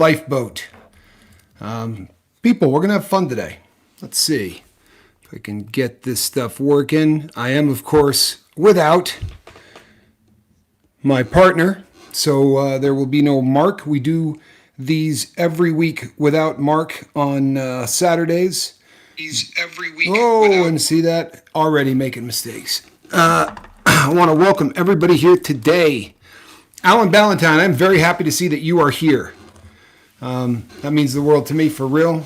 lifeboat. People, we're going to have fun today. Let's see if I can get this stuff working. I am, of course, without my partner, so there will be no Mark. We do these every week without Mark on Saturdays. And see that? Already making mistakes. I want to welcome everybody here today. Alan Ballantyne, I'm very happy to see that you are here. That means the world to me, for real.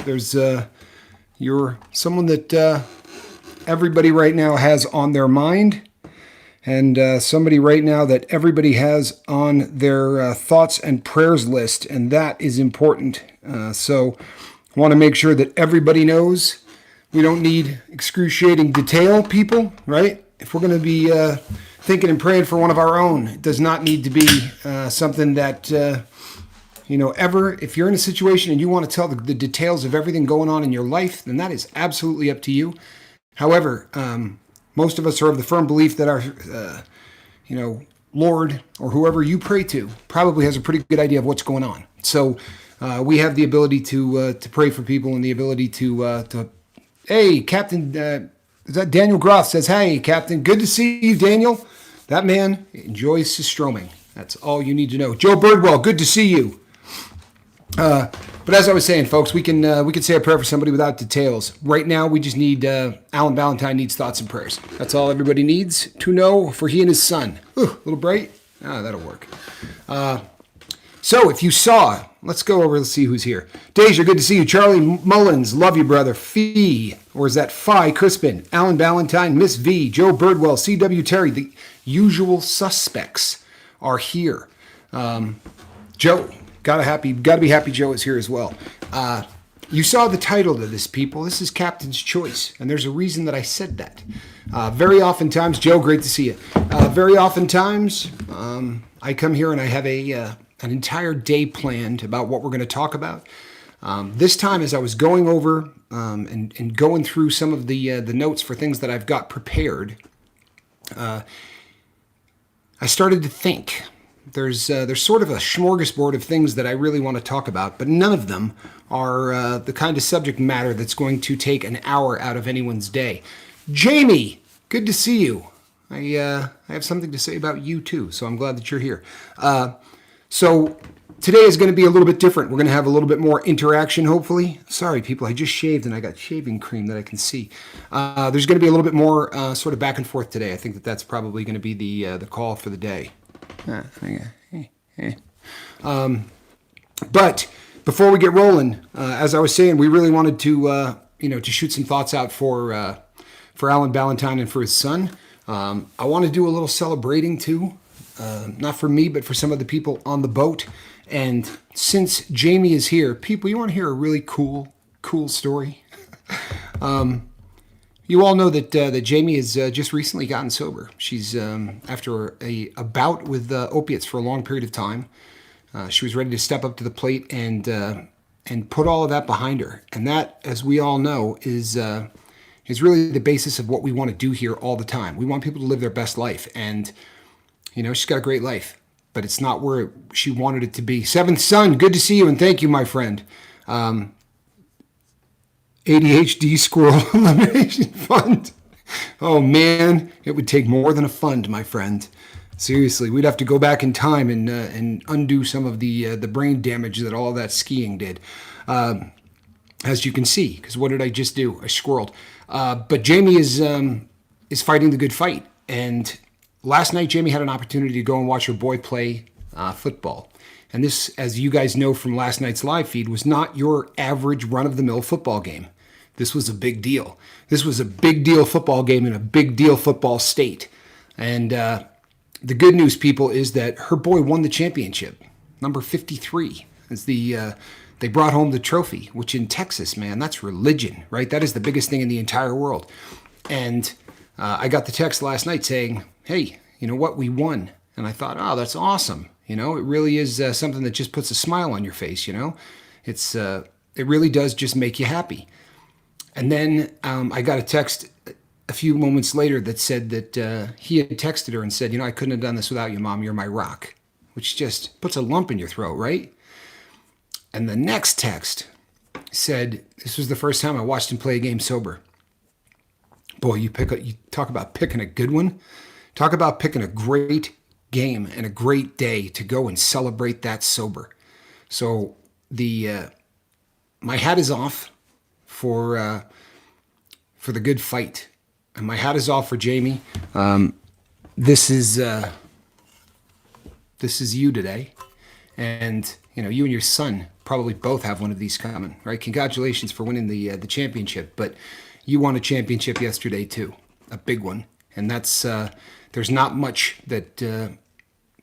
You're someone that everybody right now has on their mind, and somebody right now that everybody has on their thoughts and prayers list, and that is important. So I want to make sure that everybody knows we don't need excruciating detail, people, right? If we're going to be thinking and praying for one of our own, it does not need to be something that... if you're in a situation and you want to tell the details of everything going on in your life, then that is absolutely up to you. However, most of us are of the firm belief that our, Lord or whoever you pray to probably has a pretty good idea of what's going on. So we have the ability to pray for people and the ability to hey, Captain, is that Daniel Groth says, hey, Captain, good to see you, Daniel. That man enjoys his stroming. That's all you need to know. Joe Birdwell, good to see you. But as I was saying, folks, we can say a prayer for somebody without details. Right now, we just need Alan Ballantyne needs thoughts and prayers. That's all everybody needs to know for he and his son. Ooh, a little bright? That'll work. So if you saw, let's go over, let's see who's here. Deja, good to see you. Charlie Mullins, love you, brother. Fee, or is that Phi Crispin? Alan Ballantyne, Miss V, Joe Birdwell, C.W. Terry, the usual suspects are here. Joe. Gotta be happy Joe is here as well. You saw the title of this, people. This is Captain's Choice, and there's a reason that I said that. Very oftentimes, Joe, great to see you. Very oftentimes, I come here and I have an entire day planned about what we're going to talk about. This time, as I was going over and going through some of the notes for things that I've got prepared, I started to think. There's sort of a smorgasbord of things that I really want to talk about, but none of them are the kind of subject matter that's going to take an hour out of anyone's day. Jamie, good to see you. I have something to say about you too, so I'm glad that you're here. So today is going to be a little bit different. We're going to have a little bit more interaction, hopefully. Sorry, people, I just shaved and I got shaving cream that I can see. There's going to be a little bit more sort of back and forth today. I think that's probably going to be the call for the day. But before we get rolling, as I was saying, we really wanted to shoot some thoughts out for Alan Ballantyne and for his son. I want to do a little celebrating too, not for me, but for some of the people on the boat. And since Jamie is here, people, you want to hear a really cool story? You all know that Jamie has just recently gotten sober. She's after a bout with opiates for a long period of time. She was ready to step up to the plate and put all of that behind her. And that, as we all know, is really the basis of what we want to do here all the time. We want people to live their best life, and she's got a great life, but it's not where she wanted it to be. Seventh Son, good to see you, and thank you, my friend. ADHD Squirrel Elimination Fund. Oh man, it would take more than a fund, my friend. Seriously, we'd have to go back in time and undo some of the brain damage that all of that skiing did. As you can see, because what did I just do? I squirreled. But Jamie is fighting the good fight. And last night, Jamie had an opportunity to go and watch her boy play football. And this, as you guys know from last night's live feed, was not your average run-of-the-mill football game. This was a big deal. This was a big deal football game in a big deal football state. And the good news, people, is that her boy won the championship. Number 53 is they brought home the trophy, which in Texas, man, that's religion, right? That is the biggest thing in the entire world. And I got the text last night saying, hey, you know what? We won. And I thought, oh, that's awesome. It really is something that just puts a smile on your face, It really does just make you happy. And then I got a text a few moments later that said that he had texted her and said, I couldn't have done this without you, Mom. You're my rock, which just puts a lump in your throat, right? And the next text said, this was the first time I watched him play a game sober. Boy, you talk about picking a good one. Talk about picking a great game and a great day to go and celebrate that sober. So my hat is off for the good fight, and my hat is off for Jamie. This is you today, and you and your son probably both have one of these coming, right? Congratulations for winning the championship, but you won a championship yesterday too, a big one, and that's there's not much that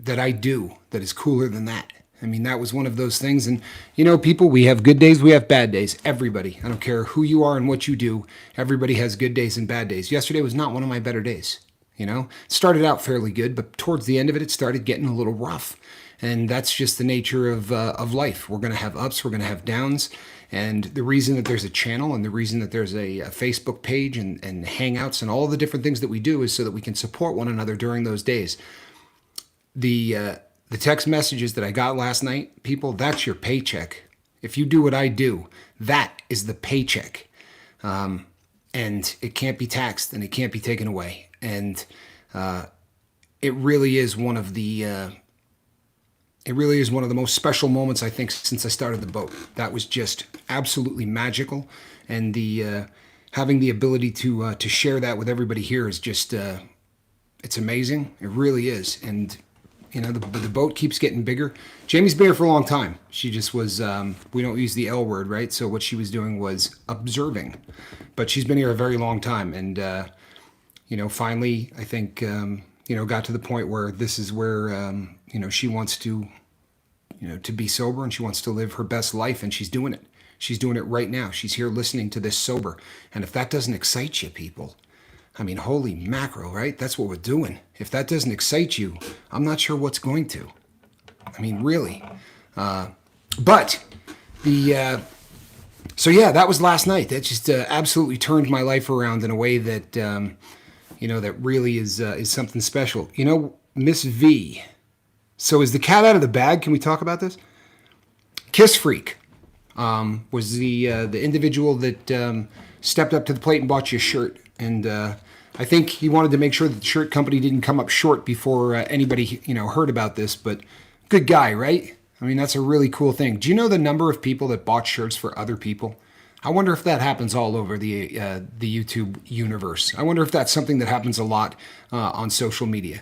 I do that is cooler than that. I mean, that was one of those things. And, people, we have good days, we have bad days. Everybody. I don't care who you are and what you do. Everybody has good days and bad days. Yesterday was not one of my better days. It started out fairly good, but towards the end of it, it started getting a little rough. And that's just the nature of life. We're going to have ups, we're going to have downs. And the reason that there's a channel and the reason that there's a Facebook page and Hangouts and all the different things that we do is so that we can support one another during those days. The text messages that I got last night, people, that's your paycheck. If you do what I do, that is the paycheck. And it can't be taxed and it can't be taken away. And it really is one of the most special moments, I think, since I started the boat. That was just absolutely magical. And having the ability to share that with everybody here is just, it's amazing. It really is. And the boat keeps getting bigger. Jamie's been here for a long time. She just was, we don't use the L word, right? So what she was doing was observing. But she's been here a very long time. And, finally, I think, got to the point where this is where, she wants to be sober and she wants to live her best life. And she's doing it. She's doing it right now. She's here listening to this sober. And if that doesn't excite you, people, I mean, holy mackerel, right? That's what we're doing. If that doesn't excite you, I'm not sure what's going to. I mean, really. But that was last night. That just absolutely turned my life around in a way that, that really is something special. Miss V. So is the cat out of the bag? Can we talk about this? Kiss Freak was the individual that stepped up to the plate and bought you a shirt. And I think he wanted to make sure that the shirt company didn't come up short before anybody, heard about this. But good guy, right? I mean, that's a really cool thing. Do you know the number of people that bought shirts for other people? I wonder if that happens all over the YouTube universe. I wonder if that's something that happens a lot on social media.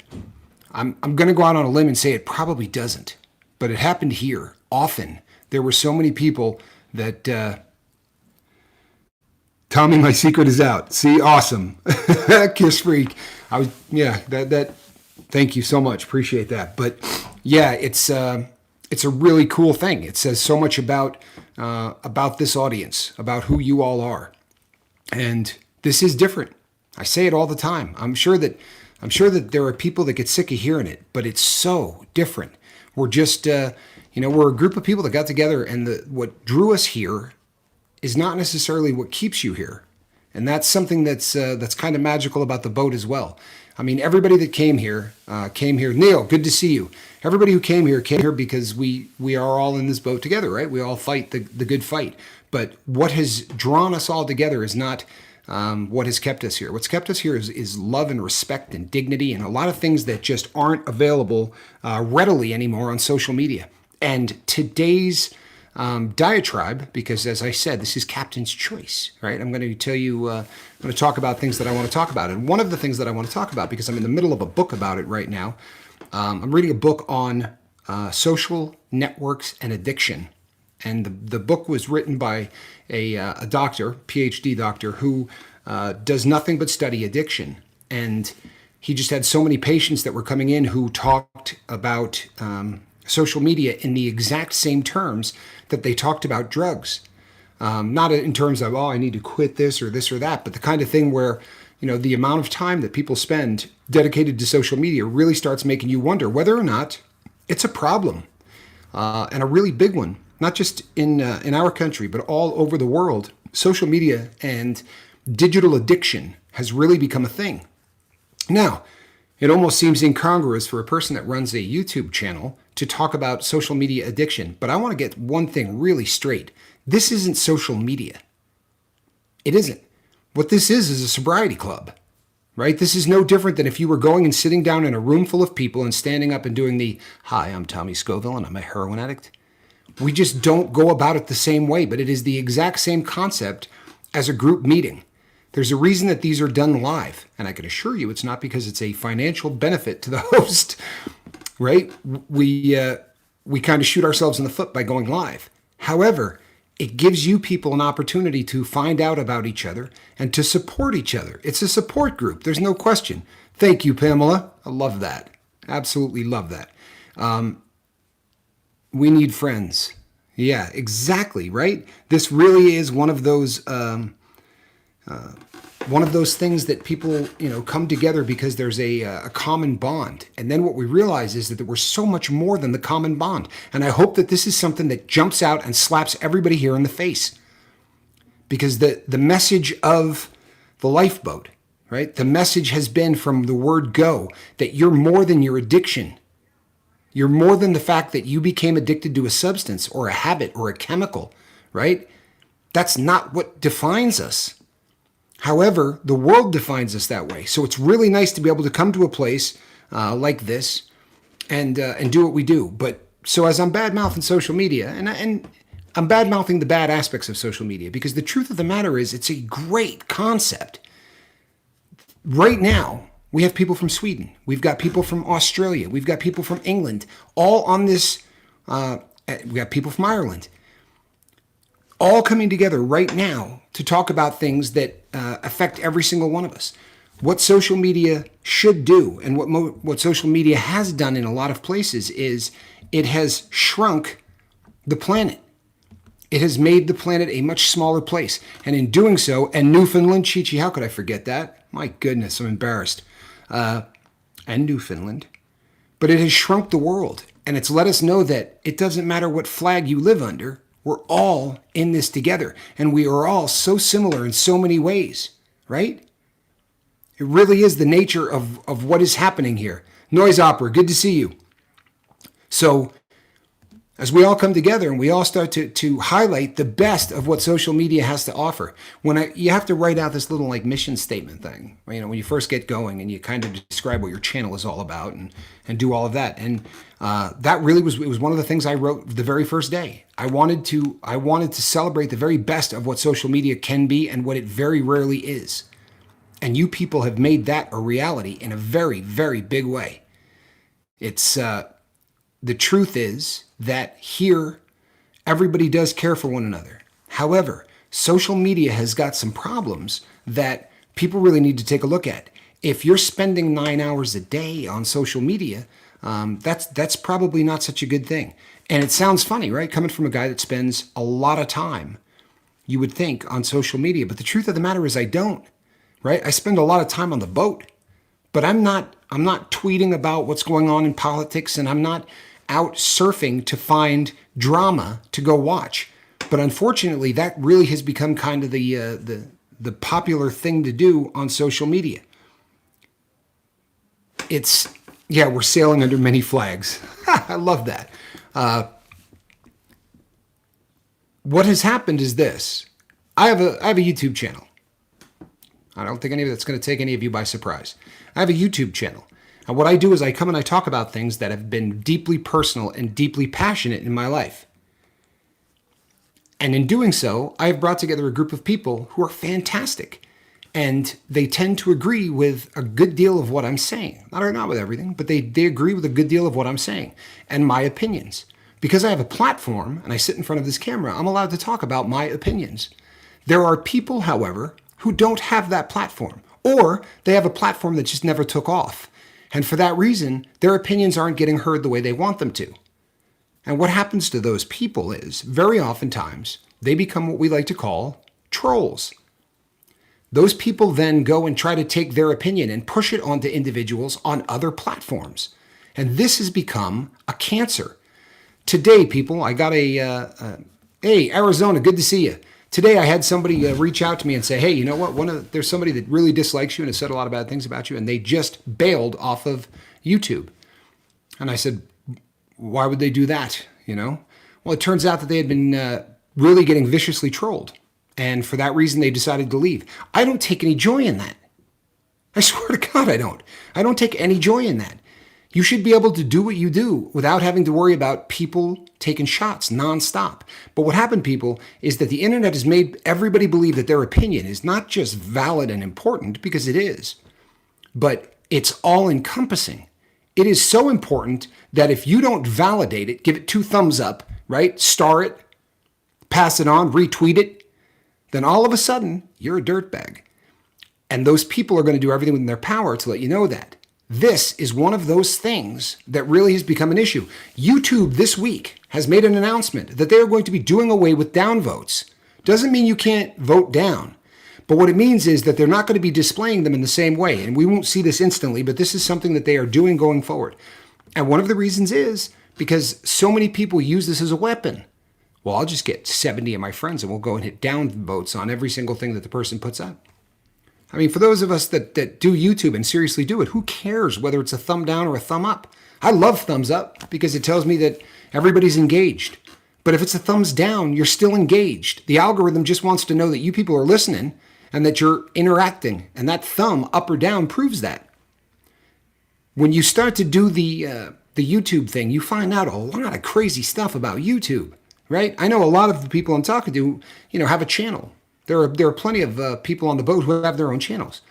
I'm going to go out on a limb and say it probably doesn't. But it happened here often. There were so many people that... Tommy, my secret is out. See, awesome. Kiss Freak. Thank you so much. Appreciate that. But yeah, it's a really cool thing. It says so much about this audience, about who you all are. And this is different. I say it all the time. I'm sure that there are people that get sick of hearing it, but it's so different. We're just, we're a group of people that got together, and what drew us here is not necessarily what keeps you here. And that's something that's kind of magical about the boat as well. I mean, everybody that came here. Neil, good to see you. Everybody who came here because we are all in this boat together, right? We all fight the good fight. But what has drawn us all together is not what has kept us here. What's kept us here is love and respect and dignity and a lot of things that just aren't available readily anymore on social media. And today's diatribe, because as I said, this is Captain's Choice, right? I'm going to tell you, I'm going to talk about things that I want to talk about. And one of the things that I want to talk about, because I'm in the middle of a book about it right now, I'm reading a book on social networks and addiction. And the book was written by a doctor, PhD doctor, who does nothing but study addiction. And he just had so many patients that were coming in who talked about social media in the exact same terms that they talked about drugs. Not in terms of, I need to quit this or that, but the kind of thing where, the amount of time that people spend dedicated to social media really starts making you wonder whether or not it's a problem, and a really big one, not just in our country, but all over the world. Social media and digital addiction has really become a thing. Now, it almost seems incongruous for a person that runs a YouTube channel to talk about social media addiction, but I want to get one thing really straight. This isn't social media. It isn't. What this is a sobriety club, right? This is no different than if you were going and sitting down in a room full of people and standing up and doing the, "Hi, I'm Tommy Scoville and I'm a heroin addict." We just don't go about it the same way, but it is the exact same concept as a group meeting. There's a reason that these are done live, and I can assure you it's not because it's a financial benefit to the host, right? We kind of shoot ourselves in the foot by going live. However, it gives you people an opportunity to find out about each other and to support each other. It's a support group. There's no question. Thank you, Pamela. I love that. Absolutely love that. We need friends. Yeah, exactly, right? This really is one of those things that people, come together because there's a common bond. And then what we realize is that we're so much more than the common bond. And I hope that this is something that jumps out and slaps everybody here in the face. Because the message of the lifeboat, right? The message has been from the word go that you're more than your addiction. You're more than the fact that you became addicted to a substance or a habit or a chemical, right? That's not what defines us. However, the world defines us that way. So it's really nice to be able to come to a place like this and do what we do. But so as I'm bad-mouthing social media, and I'm bad-mouthing the bad aspects of social media, because the truth of the matter is it's a great concept. Right now, we have people from Sweden. We've got people from Australia. We've got people from England, all on this. We got people from Ireland, all coming together right now to talk about things that affect every single one of us. What social media should do, and what social media has done in a lot of places, is it has shrunk the planet. It has made the planet a much smaller place. And in doing so, and Newfoundland, Chi-Chi, how could I forget that? My goodness, I'm embarrassed. And Newfoundland. But it has shrunk the world. And it's let us know that it doesn't matter what flag you live under. We're all in this together. And we are all so similar in so many ways, right? It really is the nature of what is happening here. Noise Opera, good to see you. So as we all come together and we all start to highlight the best of what social media has to offer, you have to write out this little like mission statement thing, when you first get going, and you kind of describe what your channel is all about and do all of that. And that really was one of the things I wrote the very first day. I wanted to celebrate the very best of what social media can be and what it very rarely is. And you people have made that a reality in a very, very big way. It's the truth is that here, everybody does care for one another. However, social media has got some problems that people really need to take a look at. If you're spending 9 hours a day on social media, that's probably not such a good thing. And it sounds funny, right? Coming from a guy that spends a lot of time, you would think, on social media. But the truth of the matter is I don't, right? I spend a lot of time on the boat, but I'm not tweeting about what's going on in politics, and I'm not out surfing to find drama to go watch. But unfortunately, that really has become kind of the popular thing to do on social media. We're sailing under many flags. I love that. What has happened is this. I have a YouTube channel. I don't think any of that's going to take any of you by surprise. I have a YouTube channel. And what I do is I come and I talk about things that have been deeply personal and deeply passionate in my life. And in doing so, I've brought together a group of people who are fantastic. And they tend to agree with a good deal of what I'm saying. Not with everything, but they agree with a good deal of what I'm saying and my opinions. Because I have a platform and I sit in front of this camera, I'm allowed to talk about my opinions. There are people, however, who don't have that platform, or they have a platform that just never took off. And for that reason, their opinions aren't getting heard the way they want them to. And what happens to those people is, very oftentimes, they become what we like to call trolls. Those people then go and try to take their opinion and push it onto individuals on other platforms. And this has become a cancer. Today, people, I got hey, Arizona, good to see you. Today, I had somebody reach out to me and say, hey, you know what? There's somebody that really dislikes you and has said a lot of bad things about you, and they just bailed off of YouTube. And I said, why would they do that? Well, it turns out that they had been really getting viciously trolled. And for that reason, they decided to leave. I don't take any joy in that. I swear to God, I don't. I don't take any joy in that. You should be able to do what you do without having to worry about people taking shots nonstop. But what happened, people, is that the internet has made everybody believe that their opinion is not just valid and important, because it is, but it's all encompassing. It is so important that if you don't validate it, give it 2 thumbs up, right? Star it, pass it on, retweet it, then all of a sudden you're a dirtbag. And those people are going to do everything within their power to let you know that. This is one of those things that really has become an issue. YouTube this week has made an announcement that they are going to be doing away with downvotes. Doesn't mean you can't vote down. But what it means is that they're not going to be displaying them in the same way. And we won't see this instantly, but this is something that they are doing going forward. And one of the reasons is because so many people use this as a weapon. Well, I'll just get 70 of my friends and we'll go and hit downvotes on every single thing that the person puts up. I mean, for those of us that do YouTube and seriously do it, who cares whether it's a thumb down or a thumb up? I love thumbs up because it tells me that everybody's engaged. But if it's a thumbs down, you're still engaged. The algorithm just wants to know that you people are listening and that you're interacting. And that thumb up or down proves that. When you start to do the YouTube thing, you find out a lot of crazy stuff about YouTube, right? I know a lot of the people I'm talking to, have a channel. There are plenty of people on the boat who have their own channels.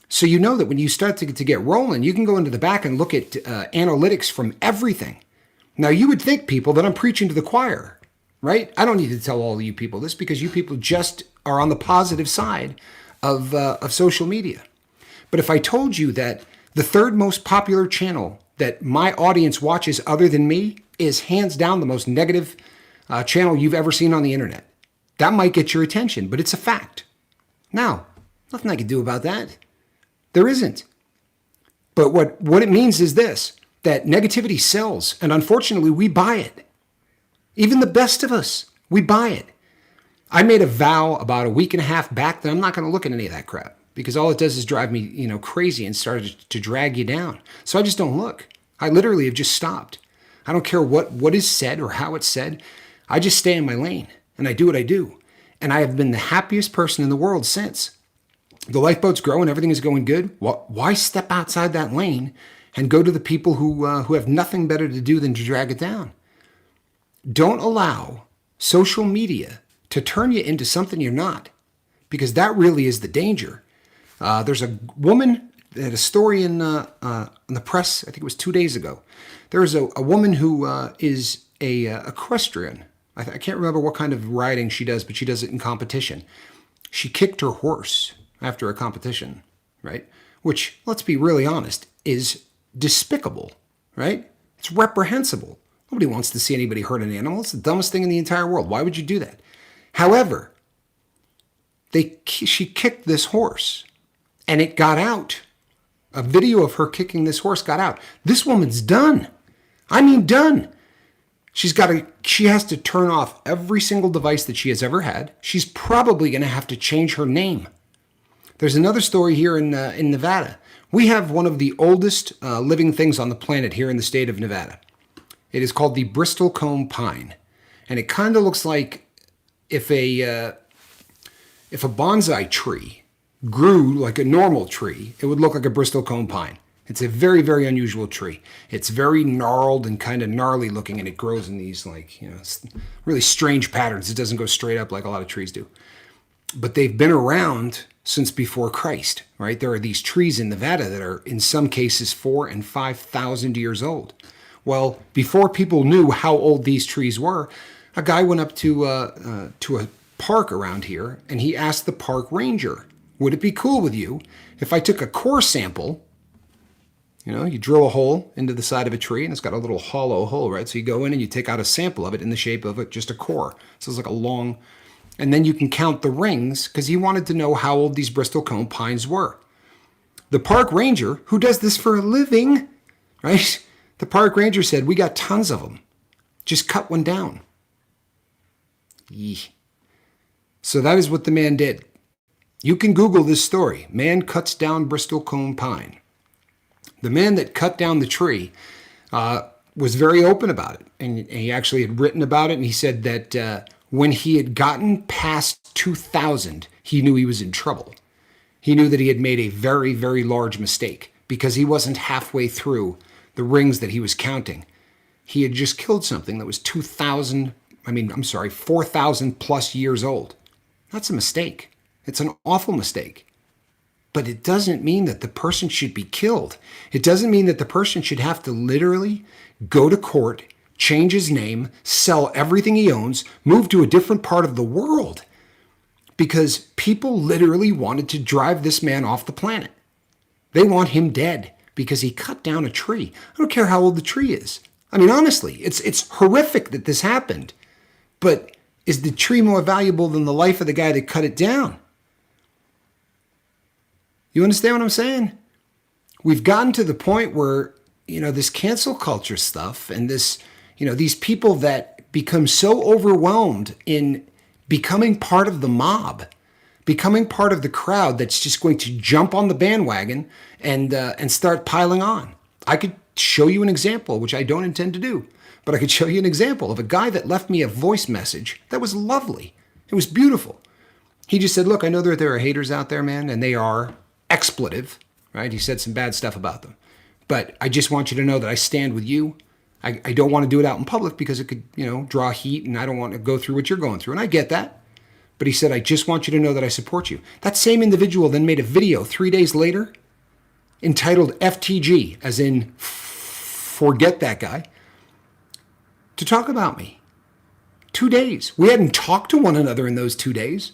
So you know that when you start to get rolling, you can go into the back and look at analytics from everything. Now, you would think, people, that I'm preaching to the choir, right? I don't need to tell all of you people this because you people just are on the positive side of social media. But if I told you that the 3rd most popular channel that my audience watches other than me is hands down the most negative channel you've ever seen on the internet, that might get your attention, but it's a fact. Now, nothing I can do about that. There isn't. But what it means is this, that negativity sells, and unfortunately, we buy it. Even the best of us, we buy it. I made a vow about a week and a half back that I'm not going to look at any of that crap because all it does is drive me, crazy and started to drag you down. So I just don't look. I literally have just stopped. I don't care what is said or how it's said. I just stay in my lane. And I do what I do. And I have been the happiest person in the world since. The lifeboat's growing, everything is going good. Why step outside that lane and go to the people who have nothing better to do than to drag it down? Don't allow social media to turn you into something you're not, because that really is the danger. There's a woman that had a story in the press, I think it was 2 days ago. There's a woman who is a equestrian. I can't remember what kind of riding she does, but she does it in competition. She kicked her horse after a competition, right? Which, let's be really honest, is despicable, right? It's reprehensible. Nobody wants to see anybody hurt an animal. It's the dumbest thing in the entire world. Why would you do that? However, she kicked this horse, and it got out. A video of her kicking this horse got out. This woman's done. I mean, done. She has to turn off every single device that she has ever had. She's probably going to have to change her name. There's another story here in Nevada. We have one of the oldest living things on the planet here in the state of Nevada. It is called the Bristol comb pine. And it kind of looks like if a bonsai tree grew like a normal tree, it would look like a Bristol comb pine. It's a very, very unusual tree. It's very gnarled and kind of gnarly looking, and it grows in these really strange patterns. It doesn't go straight up like a lot of trees do. But they've been around since before Christ, right? There are these trees in Nevada that are in some cases 4,000 and 5,000 years old. Well, before people knew how old these trees were, a guy went up to a park around here, and he asked the park ranger, would it be cool with you if I took a core sample? You drill a hole into the side of a tree, and it's got a little hollow hole, right? So you go in and you take out a sample of it in the shape of just a core. So it's like a long, and then you can count the rings, because he wanted to know how old these Bristol comb pines were. The park ranger, who does this for a living, right? The park ranger said, we got tons of them. Just cut one down. Yee. So that is what the man did. You can Google this story. Man cuts down Bristol comb pine. The man that cut down the tree was very open about it. And he actually had written about it. And he said that when he had gotten past 2,000, he knew he was in trouble. He knew that he had made a very, very large mistake because he wasn't halfway through the rings that he was counting. He had just killed something that was 4,000 plus years old. That's a mistake. It's an awful mistake. But it doesn't mean that the person should be killed. It doesn't mean that the person should have to literally go to court, change his name, sell everything he owns, move to a different part of the world. Because people literally wanted to drive this man off the planet. They want him dead because he cut down a tree. I don't care how old the tree is. I mean, honestly, it's horrific that this happened. But is the tree more valuable than the life of the guy that cut it down? You understand what I'm saying? We've gotten to the point where, this cancel culture stuff and this, these people that become so overwhelmed in becoming part of the mob, becoming part of the crowd that's just going to jump on the bandwagon and start piling on. I could show you an example, which I don't intend to do, but I could show you an example of a guy that left me a voice message that was lovely. It was beautiful. He just said, look, I know that there are haters out there, man, and they are expletive, right? He said some bad stuff about them. But I just want you to know that I stand with you. I don't want to do it out in public because it could, draw heat, and I don't want to go through what you're going through. And I get that. But he said, I just want you to know that I support you. That same individual then made a video 3 days later entitled FTG, as in forget that guy, to talk about me. 2 days. We hadn't talked to one another in those 2 days.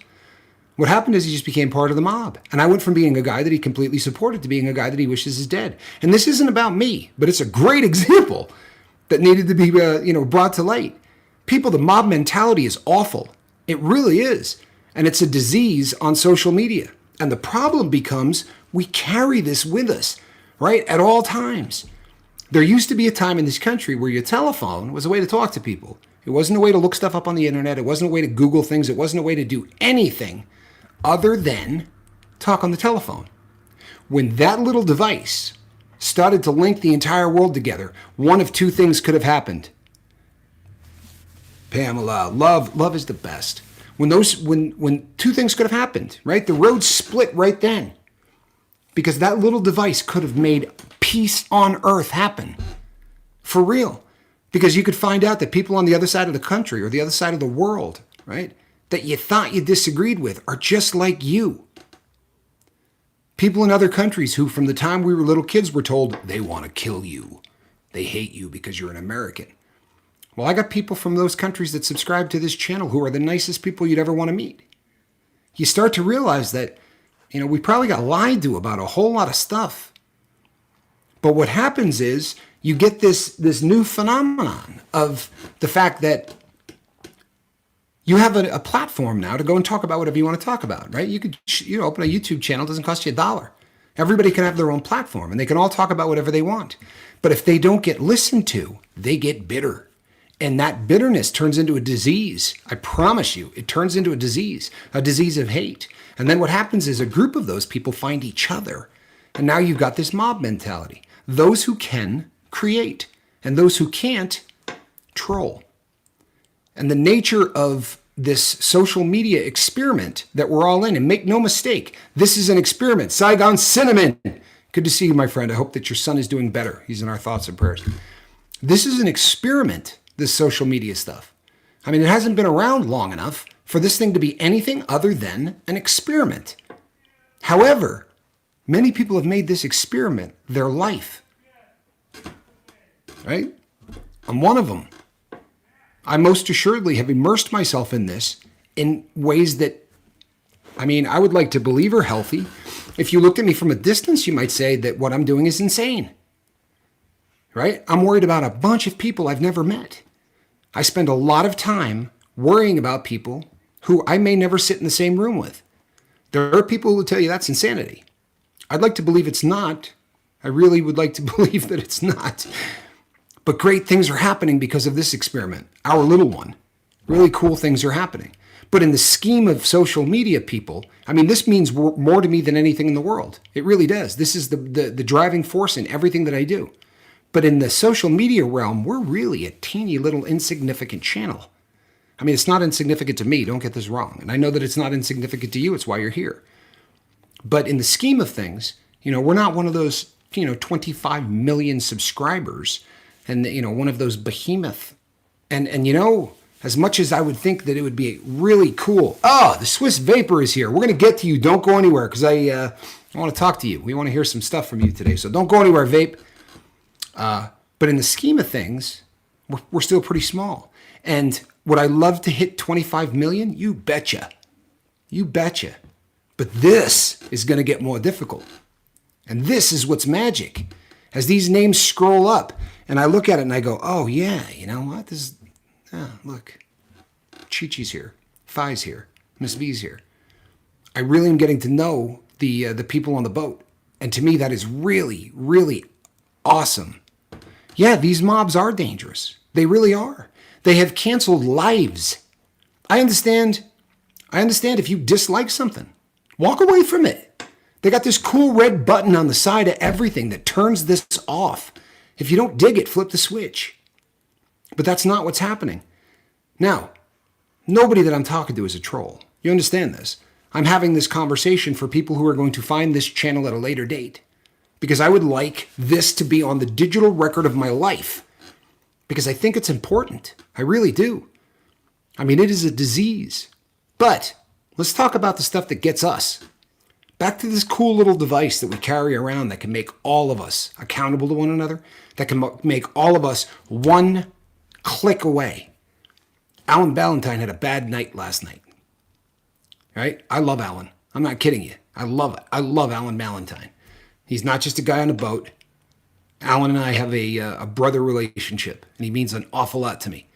What happened is he just became part of the mob. And I went from being a guy that he completely supported to being a guy that he wishes is dead. And this isn't about me, but it's a great example that needed to be brought to light. People, the mob mentality is awful. It really is. And it's a disease on social media. And the problem becomes we carry this with us, right, at all times. There used to be a time in this country where your telephone was a way to talk to people. It wasn't a way to look stuff up on the internet. It wasn't a way to Google things. It wasn't a way to do anything other than talk on the telephone. When that little device started to link the entire world together, one of two things could have happened. Pamela, love is the best. When two things could have happened, right? The road split right then. Because that little device could have made peace on earth happen. For real. Because you could find out that people on the other side of the country or the other side of the world, right, that you thought you disagreed with are just like you. People in other countries who from the time we were little kids were told they want to kill you. They hate you because you're an American. Well, I got people from those countries that subscribe to this channel who are the nicest people you'd ever want to meet. You start to realize that, we probably got lied to about a whole lot of stuff. But what happens is you get this new phenomenon of the fact that you have a platform now to go and talk about whatever you want to talk about, right? You could open a YouTube channel. It doesn't cost you $1. Everybody can have their own platform and they can all talk about whatever they want. But if they don't get listened to, they get bitter. And that bitterness turns into a disease. I promise you, it turns into a disease of hate. And then what happens is a group of those people find each other. And now you've got this mob mentality. Those who can create and those who can't troll. And the nature of this social media experiment that we're all in, and make no mistake, this is an experiment. Saigon Cinnamon, good to see you, my friend. I hope that your son is doing better. He's in our thoughts and prayers. This is an experiment, this social media stuff. I mean, it hasn't been around long enough for this thing to be anything other than an experiment. However, many people have made this experiment their life. Right? I'm one of them. I most assuredly have immersed myself in this in ways that, I would like to believe are healthy. If you looked at me from a distance, you might say that what I'm doing is insane. Right? I'm worried about a bunch of people I've never met. I spend a lot of time worrying about people who I may never sit in the same room with. There are people who will tell you that's insanity. I'd like to believe it's not. I really would like to believe that it's not. But great things are happening because of this experiment, our little one. Really cool things are happening. But in the scheme of social media people, this means more to me than anything in the world. It really does. This is the driving force in everything that I do. But in the social media realm, we're really a teeny little insignificant channel. I mean, it's not insignificant to me, don't get this wrong. And I know that it's not insignificant to you, it's why you're here. But in the scheme of things, we're not one of those, 25 million subscribers and, one of those behemoth. And as much as I would think that it would be really cool. Oh, the Swiss Vapor is here. We're going to get to you. Don't go anywhere because I want to talk to you. We want to hear some stuff from you today. So don't go anywhere, Vape. But in the scheme of things, we're still pretty small. And would I love to hit 25 million? You betcha. You betcha. But this is going to get more difficult. And this is what's magic. As these names scroll up and I look at it and I go, oh yeah, you know what? Look, Chi-Chi's here. Phi's here. Miss V's here. I really am getting to know the people on the boat. And to me, that is really, really awesome. Yeah, these mobs are dangerous. They really are. They have canceled lives. I understand if you dislike something. Walk away from it. They got this cool red button on the side of everything that turns this off. If you don't dig it, flip the switch. But that's not what's happening. Now, nobody that I'm talking to is a troll. You understand this? I'm having this conversation for people who are going to find this channel at a later date. Because I would like this to be on the digital record of my life. Because I think it's important. I really do. I mean, it is a disease. But let's talk about the stuff that gets us. Back to this cool little device that we carry around that can make all of us accountable to one another, that can make all of us one click away. Alan Ballantyne had a bad night last night. Right? I love Alan. I'm not kidding you. I love it. I love Alan Ballantyne. He's not just a guy on a boat. Alan and I have a brother relationship, and he means an awful lot to me.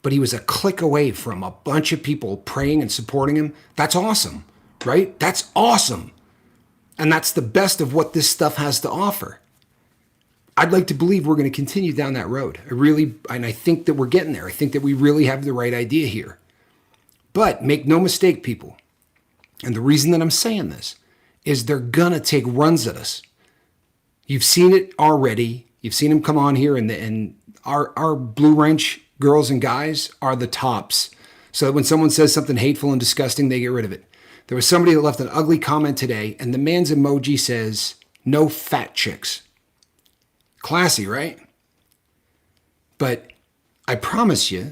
But he was a click away from a bunch of people praying and supporting him. That's awesome, right? That's awesome. And that's the best of what this stuff has to offer. I'd like to believe we're going to continue down that road. I think that we're getting there. I think that we really have the right idea here. But make no mistake, people, and the reason that I'm saying this is they're going to take runs at us. You've seen it already. You've seen them come on here, and our Blue Wrench girls and guys are the tops. So that when someone says something hateful and disgusting, they get rid of it. There was somebody that left an ugly comment today, and the man's emoji says, "No fat chicks." Classy, right? But I promise you,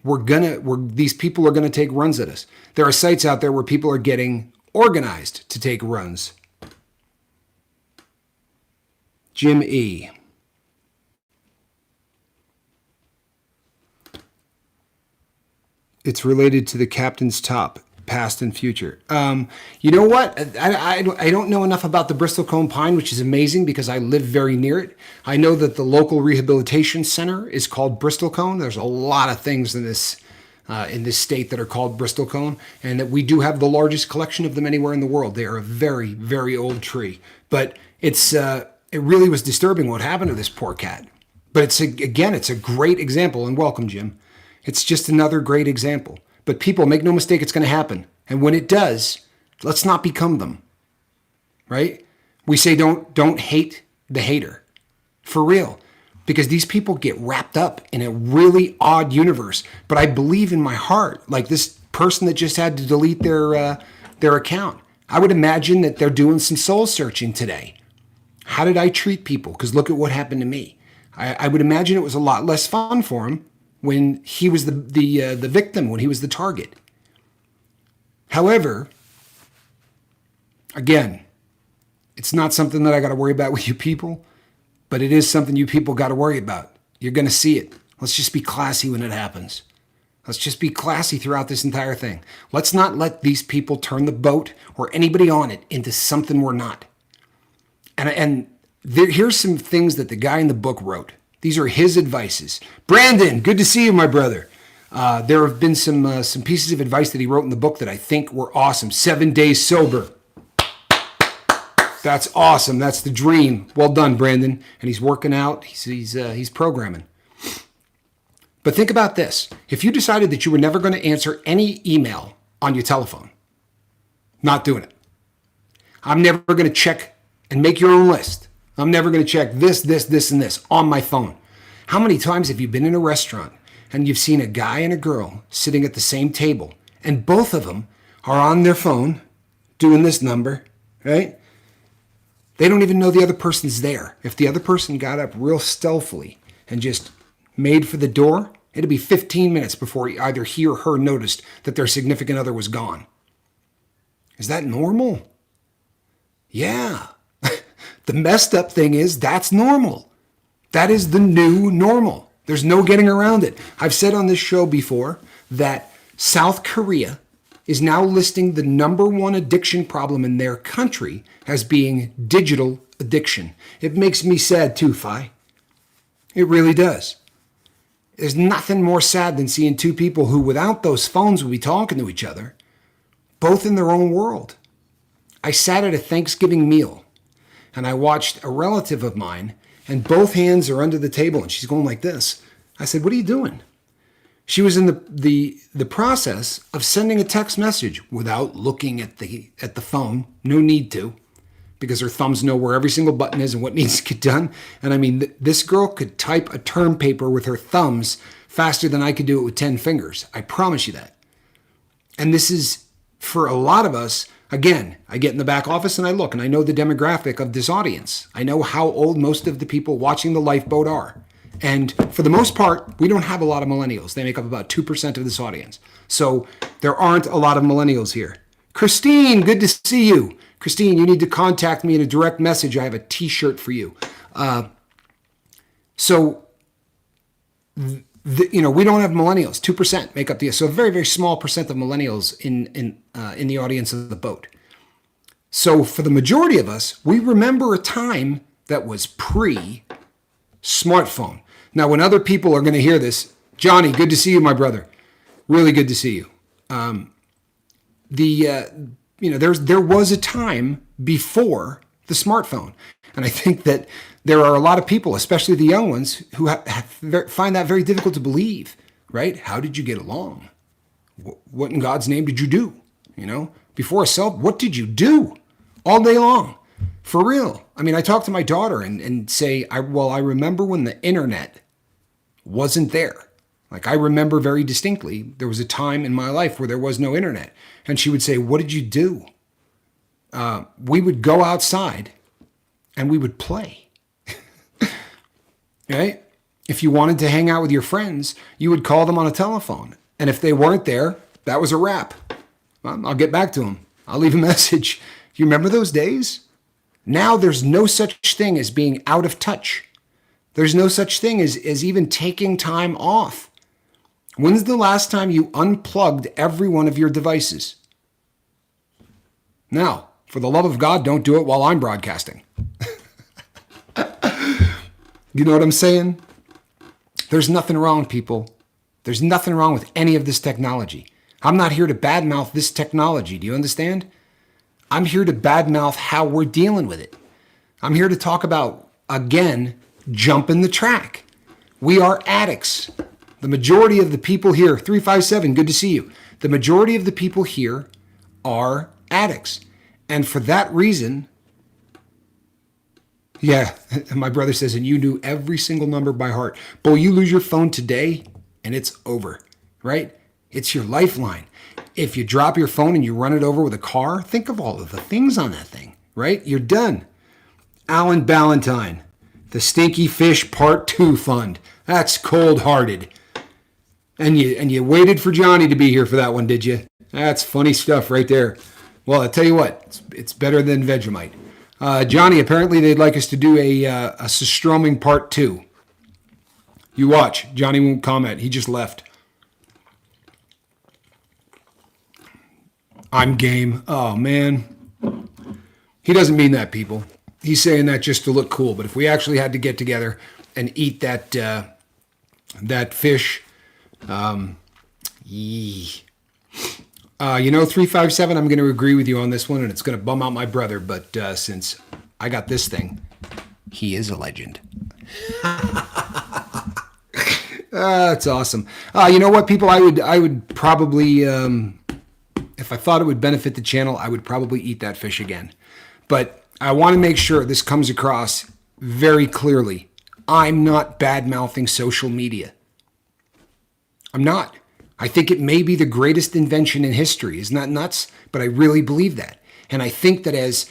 these people are gonna take runs at us. There are sites out there where people are getting organized to take runs. Jim E. It's related to the captain's top, past and future. You know what? I don't know enough about the Bristol Cone Pine, which is amazing because I live very near it. I know that the local rehabilitation center is called Bristol Cone. There's a lot of things in this state that are called Bristol Cone, and that we do have the largest collection of them anywhere in the world. They are a very, very old tree. But it really was disturbing what happened to this poor cat. But it's a great example, and welcome, Jim. It's just another great example. But people, make no mistake, it's going to happen. And when it does, let's not become them, right? We say don't hate the hater, for real. Because these people get wrapped up in a really odd universe. But I believe in my heart, like this person that just had to delete their account. I would imagine that they're doing some soul searching today. How did I treat people? Because look at what happened to me. I would imagine it was a lot less fun for him when he was the victim, when he was the target. However, again, it's not something that I got to worry about with you people, but it is something you people got to worry about. You're going to see it. Let's just be classy when it happens. Let's just be classy throughout this entire thing. Let's not let these people turn the boat or anybody on it into something we're not. And here's some things that the guy in the book wrote. These are his advices. Brandon, good to see you, my brother. There have been some pieces of advice that he wrote in the book that I think were awesome. 7 days sober. That's awesome. That's the dream. Well done, Brandon. And he's working out. He's programming. But think about this. If you decided that you were never going to answer any email on your telephone, not doing it. I'm never going to check and make your own list. I'm never going to check this, and this on my phone. How many times have you been in a restaurant and you've seen a guy and a girl sitting at the same table and both of them are on their phone doing this number, right? They don't even know the other person's there. If the other person got up real stealthily and just made for the door, it'd be 15 minutes before either he or her noticed that their significant other was gone. Is that normal? Yeah. The messed up thing is that's normal. That is the new normal. There's no getting around it. I've said on this show before that South Korea is now listing the number one addiction problem in their country as being digital addiction. It makes me sad too, Fi. It really does. There's nothing more sad than seeing two people who without those phones would be talking to each other, both in their own world. I sat at a Thanksgiving meal and I watched a relative of mine and both hands are under the table and she's going like this. I said, "What are you doing?" She was in the process of sending a text message without looking at the phone. No need to, because her thumbs know where every single button is and what needs to get done. And I mean, this girl could type a term paper with her thumbs faster than I could do it with 10 fingers. I promise you that. And this is, for a lot of us, again, I get in the back office and I look and I know the demographic of this audience. I know how old most of the people watching the lifeboat are. And for the most part, we don't have a lot of millennials. They make up about 2% of this audience. So there aren't a lot of millennials here. Christine, good to see you. Christine, you need to contact me in a direct message. I have a t-shirt for you. We don't have millennials. 2% make up the, so a very, very small percent of millennials in the audience of the boat. So for the majority of us, we remember a time that was pre-smartphone. Now, when other people are going to hear this, Johnny, good to see you, my brother. Really good to see you. There was a time before the smartphone. And I think that there are a lot of people, especially the young ones, who find that very difficult to believe, right? How did you get along? What in God's name did you do? Before a cell, what did you do all day long? For real. I mean, I talk to my daughter and say, I remember when the internet wasn't there. Like, I remember very distinctly, there was a time in my life where there was no internet. And she would say, "What did you do?" We would go outside and we would play. Right? If you wanted to hang out with your friends, you would call them on a telephone. And if they weren't there, that was a wrap. Well, I'll get back to them. I'll leave a message. You remember those days? Now there's no such thing as being out of touch. There's no such thing as even taking time off. When's the last time you unplugged every one of your devices? Now, for the love of God, don't do it while I'm broadcasting. You know what I'm saying? There's nothing wrong, people. There's nothing wrong with any of this technology. I'm not here to badmouth this technology. Do you understand? I'm here to badmouth how we're dealing with it. I'm here to talk about, again, jumping the track. We are addicts. The majority of the people here, 357, good to see you. The majority of the people here are addicts. And for that reason, yeah, my brother says, and you knew every single number by heart. Boy, you lose your phone today and it's over, right? It's your lifeline. If you drop your phone and you run it over with a car, think of all of the things on that thing, right? You're done. Alan Ballantyne, the Stinky Fish Part 2 Fund. That's cold-hearted. And you waited for Johnny to be here for that one, did you? That's funny stuff right there. Well, I tell you what, it's better than Vegemite. Johnny, apparently they'd like us to do a Stroming Part 2. You watch. Johnny won't comment. He just left. I'm game. Oh, man. He doesn't mean that, people. He's saying that just to look cool. But if we actually had to get together and eat that fish, 357, I'm going to agree with you on this one, and it's going to bum out my brother. But since I got this thing, he is a legend. That's awesome. You know what, people? I would probably, if I thought it would benefit the channel, I would probably eat that fish again. But I want to make sure this comes across very clearly, I'm not bad-mouthing social media. I'm not. I think it may be the greatest invention in history. Isn't that nuts? But I really believe that. And I think that as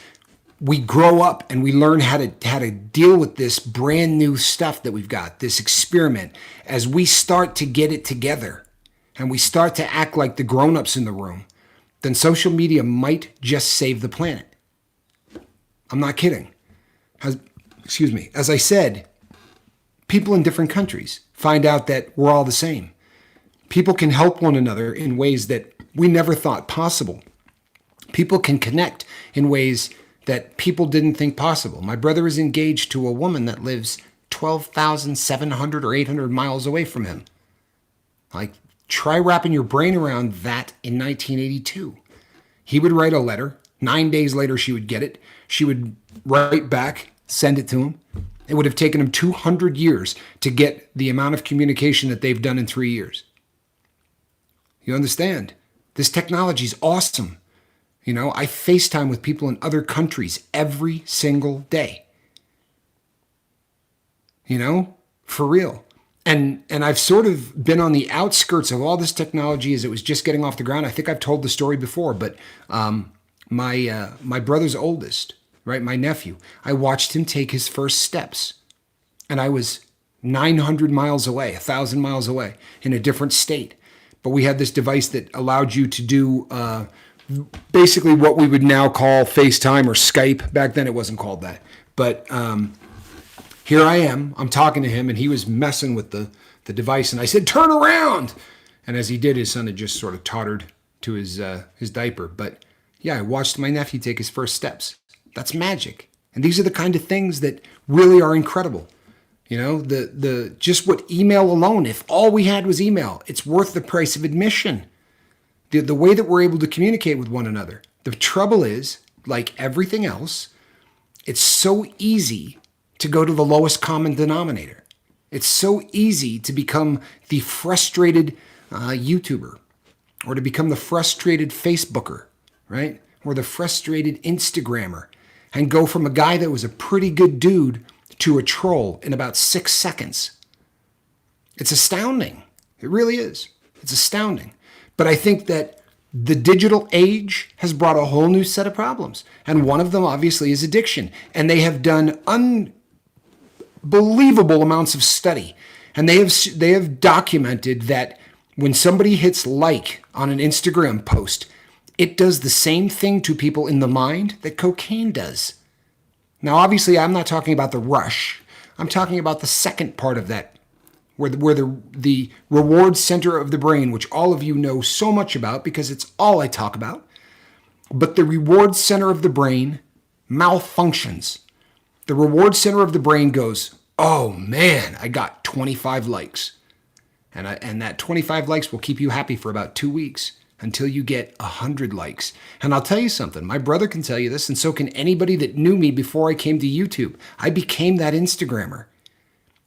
we grow up and we learn how to deal with this brand new stuff that we've got, this experiment, as we start to get it together and we start to act like the grown-ups in the room, then social media might just save the planet. I'm not kidding. As I said, people in different countries find out that we're all the same. People can help one another in ways that we never thought possible. People can connect in ways that people didn't think possible. My brother is engaged to a woman that lives 12,700 or 800 miles away from him. Like, try wrapping your brain around that in 1982. He would write a letter. 9 days later, she would get it. She would write back, send it to him. It would have taken him 200 years to get the amount of communication that they've done in 3 years. You understand? This technology is awesome. You know, I FaceTime with people in other countries every single day. You know, for real. And I've sort of been on the outskirts of all this technology as it was just getting off the ground. I think I've told the story before, but my brother's oldest, right, my nephew, I watched him take his first steps. And I was 900 miles away, 1,000 miles away in a different state. But we had this device that allowed you to do basically what we would now call FaceTime or Skype. Back then it wasn't called that. But here I am. I'm talking to him, and he was messing with the device. And I said, turn around. And as he did, his son had just sort of tottered to his diaper. But yeah, I watched my nephew take his first steps. That's magic. And these are the kind of things that really are incredible. You know, the just what email alone, if all we had was email, it's worth the price of admission. The way that we're able to communicate with one another. The trouble is, like everything else, it's so easy to go to the lowest common denominator. It's so easy to become the frustrated YouTuber, or to become the frustrated Facebooker, right? Or the frustrated Instagrammer, and go from a guy that was a pretty good dude to a troll in about 6 seconds. It's astounding. It really is. It's astounding. But I think that the digital age has brought a whole new set of problems. And one of them obviously is addiction. And they have done unbelievable amounts of study. And they have documented that when somebody hits like on an Instagram post, it does the same thing to people in the mind that cocaine does. Now, obviously, I'm not talking about the rush. I'm talking about the second part of that, where the reward center of the brain, which all of you know so much about because it's all I talk about, but the reward center of the brain malfunctions. The reward center of the brain goes, oh man, I got 25 likes. And that 25 likes will keep you happy for about 2 weeks. Until you get 100 likes. And I'll tell you something, my brother can tell you this, and so can anybody that knew me before I came to YouTube. I became that Instagrammer.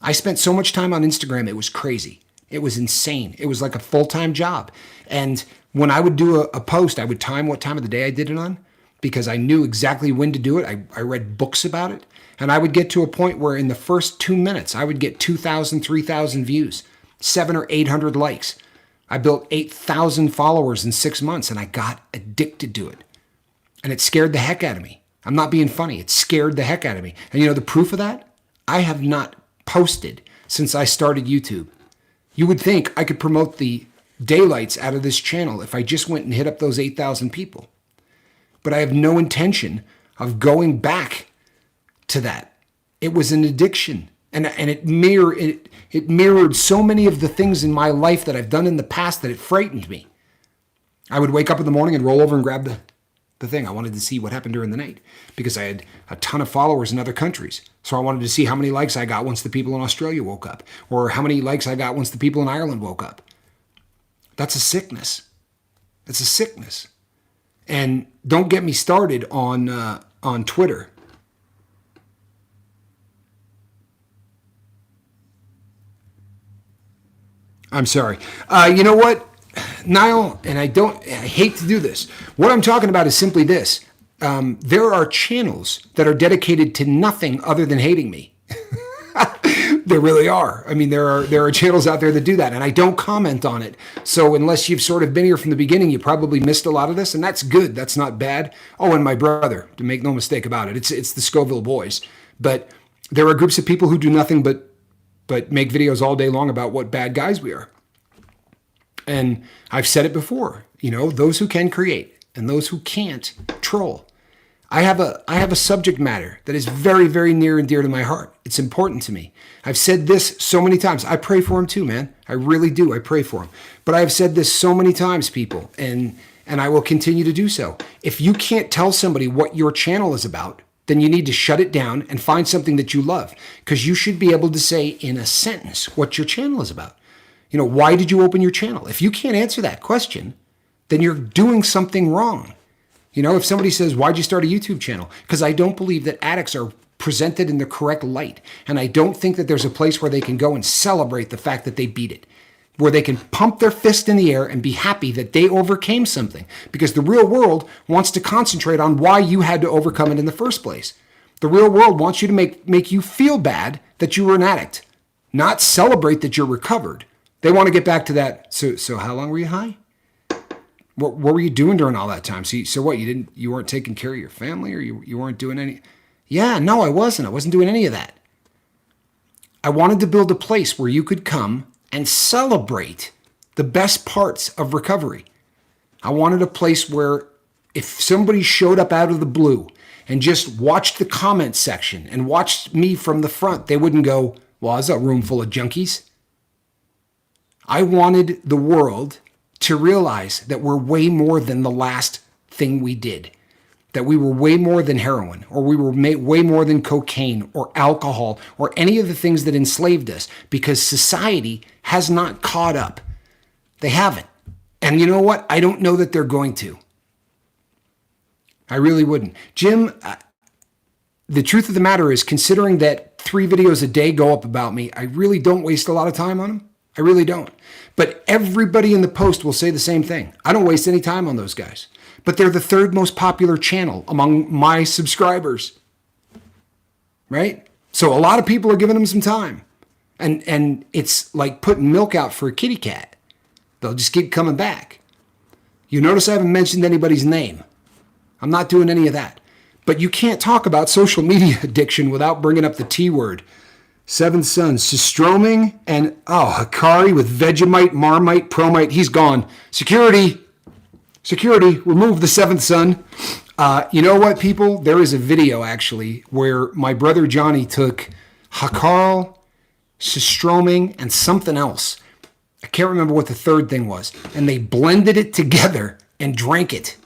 I spent so much time on Instagram, it was crazy. It was insane. It was like a full-time job. And when I would do a post, I would time what time of the day I did it on, because I knew exactly when to do it. I read books about it. And I would get to a point where in the first 2 minutes, I would get 2,000, 3,000 views, 700 or 800 likes. I built 8,000 followers in 6 months, and I got addicted to it. And it scared the heck out of me. I'm not being funny. It scared the heck out of me. And you know the proof of that? I have not posted since I started YouTube. You would think I could promote the daylights out of this channel if I just went and hit up those 8,000 people. But I have no intention of going back to that. It was an addiction. And it mirrored so many of the things in my life that I've done in the past that it frightened me. I would wake up in the morning and roll over and grab the thing. I wanted to see what happened during the night because I had a ton of followers in other countries. So I wanted to see how many likes I got once the people in Australia woke up, or how many likes I got once the people in Ireland woke up. That's a sickness. It's a sickness. And don't get me started on Twitter. I'm sorry. You know what, Niall, and I hate to do this. What I'm talking about is simply this. There are channels that are dedicated to nothing other than hating me. There really are. I mean, there are channels out there that do that, and I don't comment on it. So unless you've sort of been here from the beginning, you probably missed a lot of this, and that's good. That's not bad. Oh, and my brother, to make no mistake about it, it's the Scoville boys. But there are groups of people who do nothing but make videos all day long about what bad guys we are. And I've said it before, those who can create and those who can't troll. I have a subject matter that is very, very near and dear to my heart. It's important to me. I've said this so many times. I pray for him too, man. I really do. I pray for him. But I've said this so many times, people, and I will continue to do so. If you can't tell somebody what your channel is about, then you need to shut it down and find something that you love, because you should be able to say in a sentence what your channel is about. Why did you open your channel? If you can't answer that question, then you're doing something wrong. If somebody says, why'd you start a YouTube channel? Because I don't believe that addicts are presented in the correct light. And I don't think that there's a place where they can go and celebrate the fact that they beat it, where they can pump their fist in the air and be happy that they overcame something. Because the real world wants to concentrate on why you had to overcome it in the first place. The real world wants you to make you feel bad that you were an addict, not celebrate that you're recovered. They want to get back to that. So how long were you high? What were you doing during all that time? So what, you weren't taking care of your family, or you weren't doing any? Yeah, no, I wasn't. I wasn't doing any of that. I wanted to build a place where you could come and celebrate the best parts of recovery. I wanted a place where if somebody showed up out of the blue and just watched the comment section and watched me from the front, they wouldn't go, well, it's a room full of junkies. I wanted the world to realize that we're way more than the last thing we did, that we were way more than heroin, or we were way more than cocaine or alcohol or any of the things that enslaved us, because society has not caught up. They haven't. And you know what? I don't know that they're going to. I really wouldn't. Jim, the truth of the matter is, considering that 3 videos a day go up about me, I really don't waste a lot of time on them. I really don't. But everybody in the post will say the same thing. I don't waste any time on those guys. But they're the 3rd most popular channel among my subscribers. Right? So a lot of people are giving them some time. And it's like putting milk out for a kitty cat. They'll just keep coming back. You notice I haven't mentioned anybody's name. I'm not doing any of that. But you can't talk about social media addiction without bringing up the T word. 7th son, Systroming, and Hikari with Vegemite, Marmite, Promite. He's gone. Security, remove the 7th son. You know what, people? There is a video, actually, where my brother Johnny took Hikari, Systroming, and something else. I can't remember what the 3rd thing was. And they blended it together and drank it.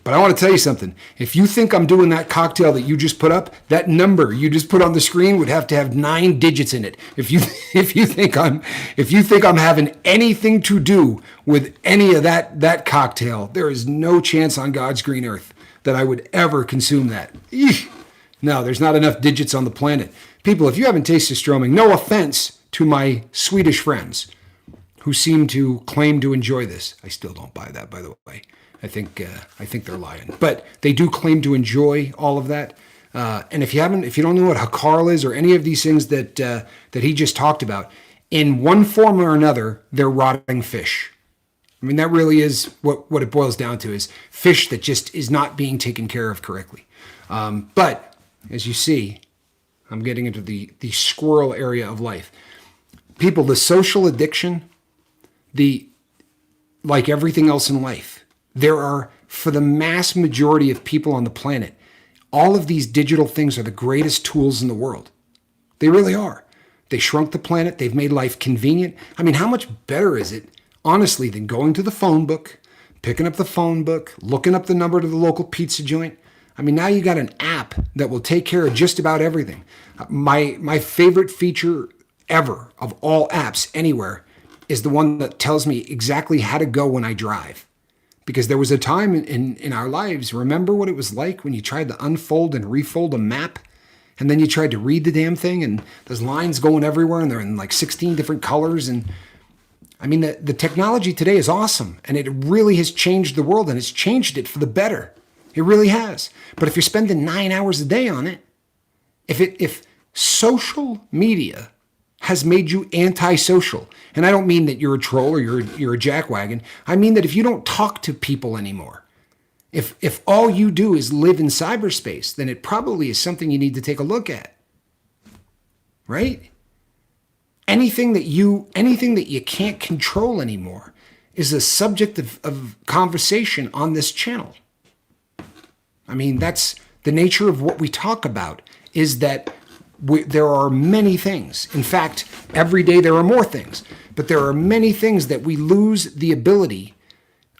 But I want to tell you something. If you think I'm doing that cocktail that you just put up, that number you just put on the screen would have to have 9 digits in it. If you think I'm having anything to do with any of that cocktail, there is no chance on God's green earth that I would ever consume that. Eesh. No, there's not enough digits on the planet. People, if you haven't tasted Stroming, no offense to my Swedish friends who seem to claim to enjoy this. I still don't buy that, by the way. I think they're lying, but they do claim to enjoy all of that. And if you don't know what Hakar is or any of these things that he just talked about, in one form or another, they're rotting fish. I mean, that really is what it boils down to, is fish that just is not being taken care of correctly. But as you see, I'm getting into the squirrel area of life. People, the social addiction, like everything else in life, there are, for the mass majority of people on the planet, all of these digital things are the greatest tools in the world. They really are. They shrunk the planet. They've made life convenient. I mean, how much better is it, honestly, than going to the phone book, picking up the phone book, looking up the number to the local pizza joint? I mean, now you got an app that will take care of just about everything. My favorite feature ever of all apps anywhere is the one that tells me exactly how to go when I drive. Because there was a time in our lives, remember what it was like when you tried to unfold and refold a map, and then you tried to read the damn thing, and there's lines going everywhere, and they're in like 16 different colors. And I mean, the technology today is awesome, and it really has changed the world, and it's changed it for the better. It really has. But if you're spending 9 hours a day on it, if social media has made you antisocial. And I don't mean that you're a troll or you're a jackwagon. I mean that if you don't talk to people anymore, if all you do is live in cyberspace, then it probably is something you need to take a look at. Right? Anything that you can't control anymore is a subject of conversation on this channel. I mean, that's the nature of what we talk about, is that there are many things. In fact, every day there are more things, but there are many things that we lose the ability.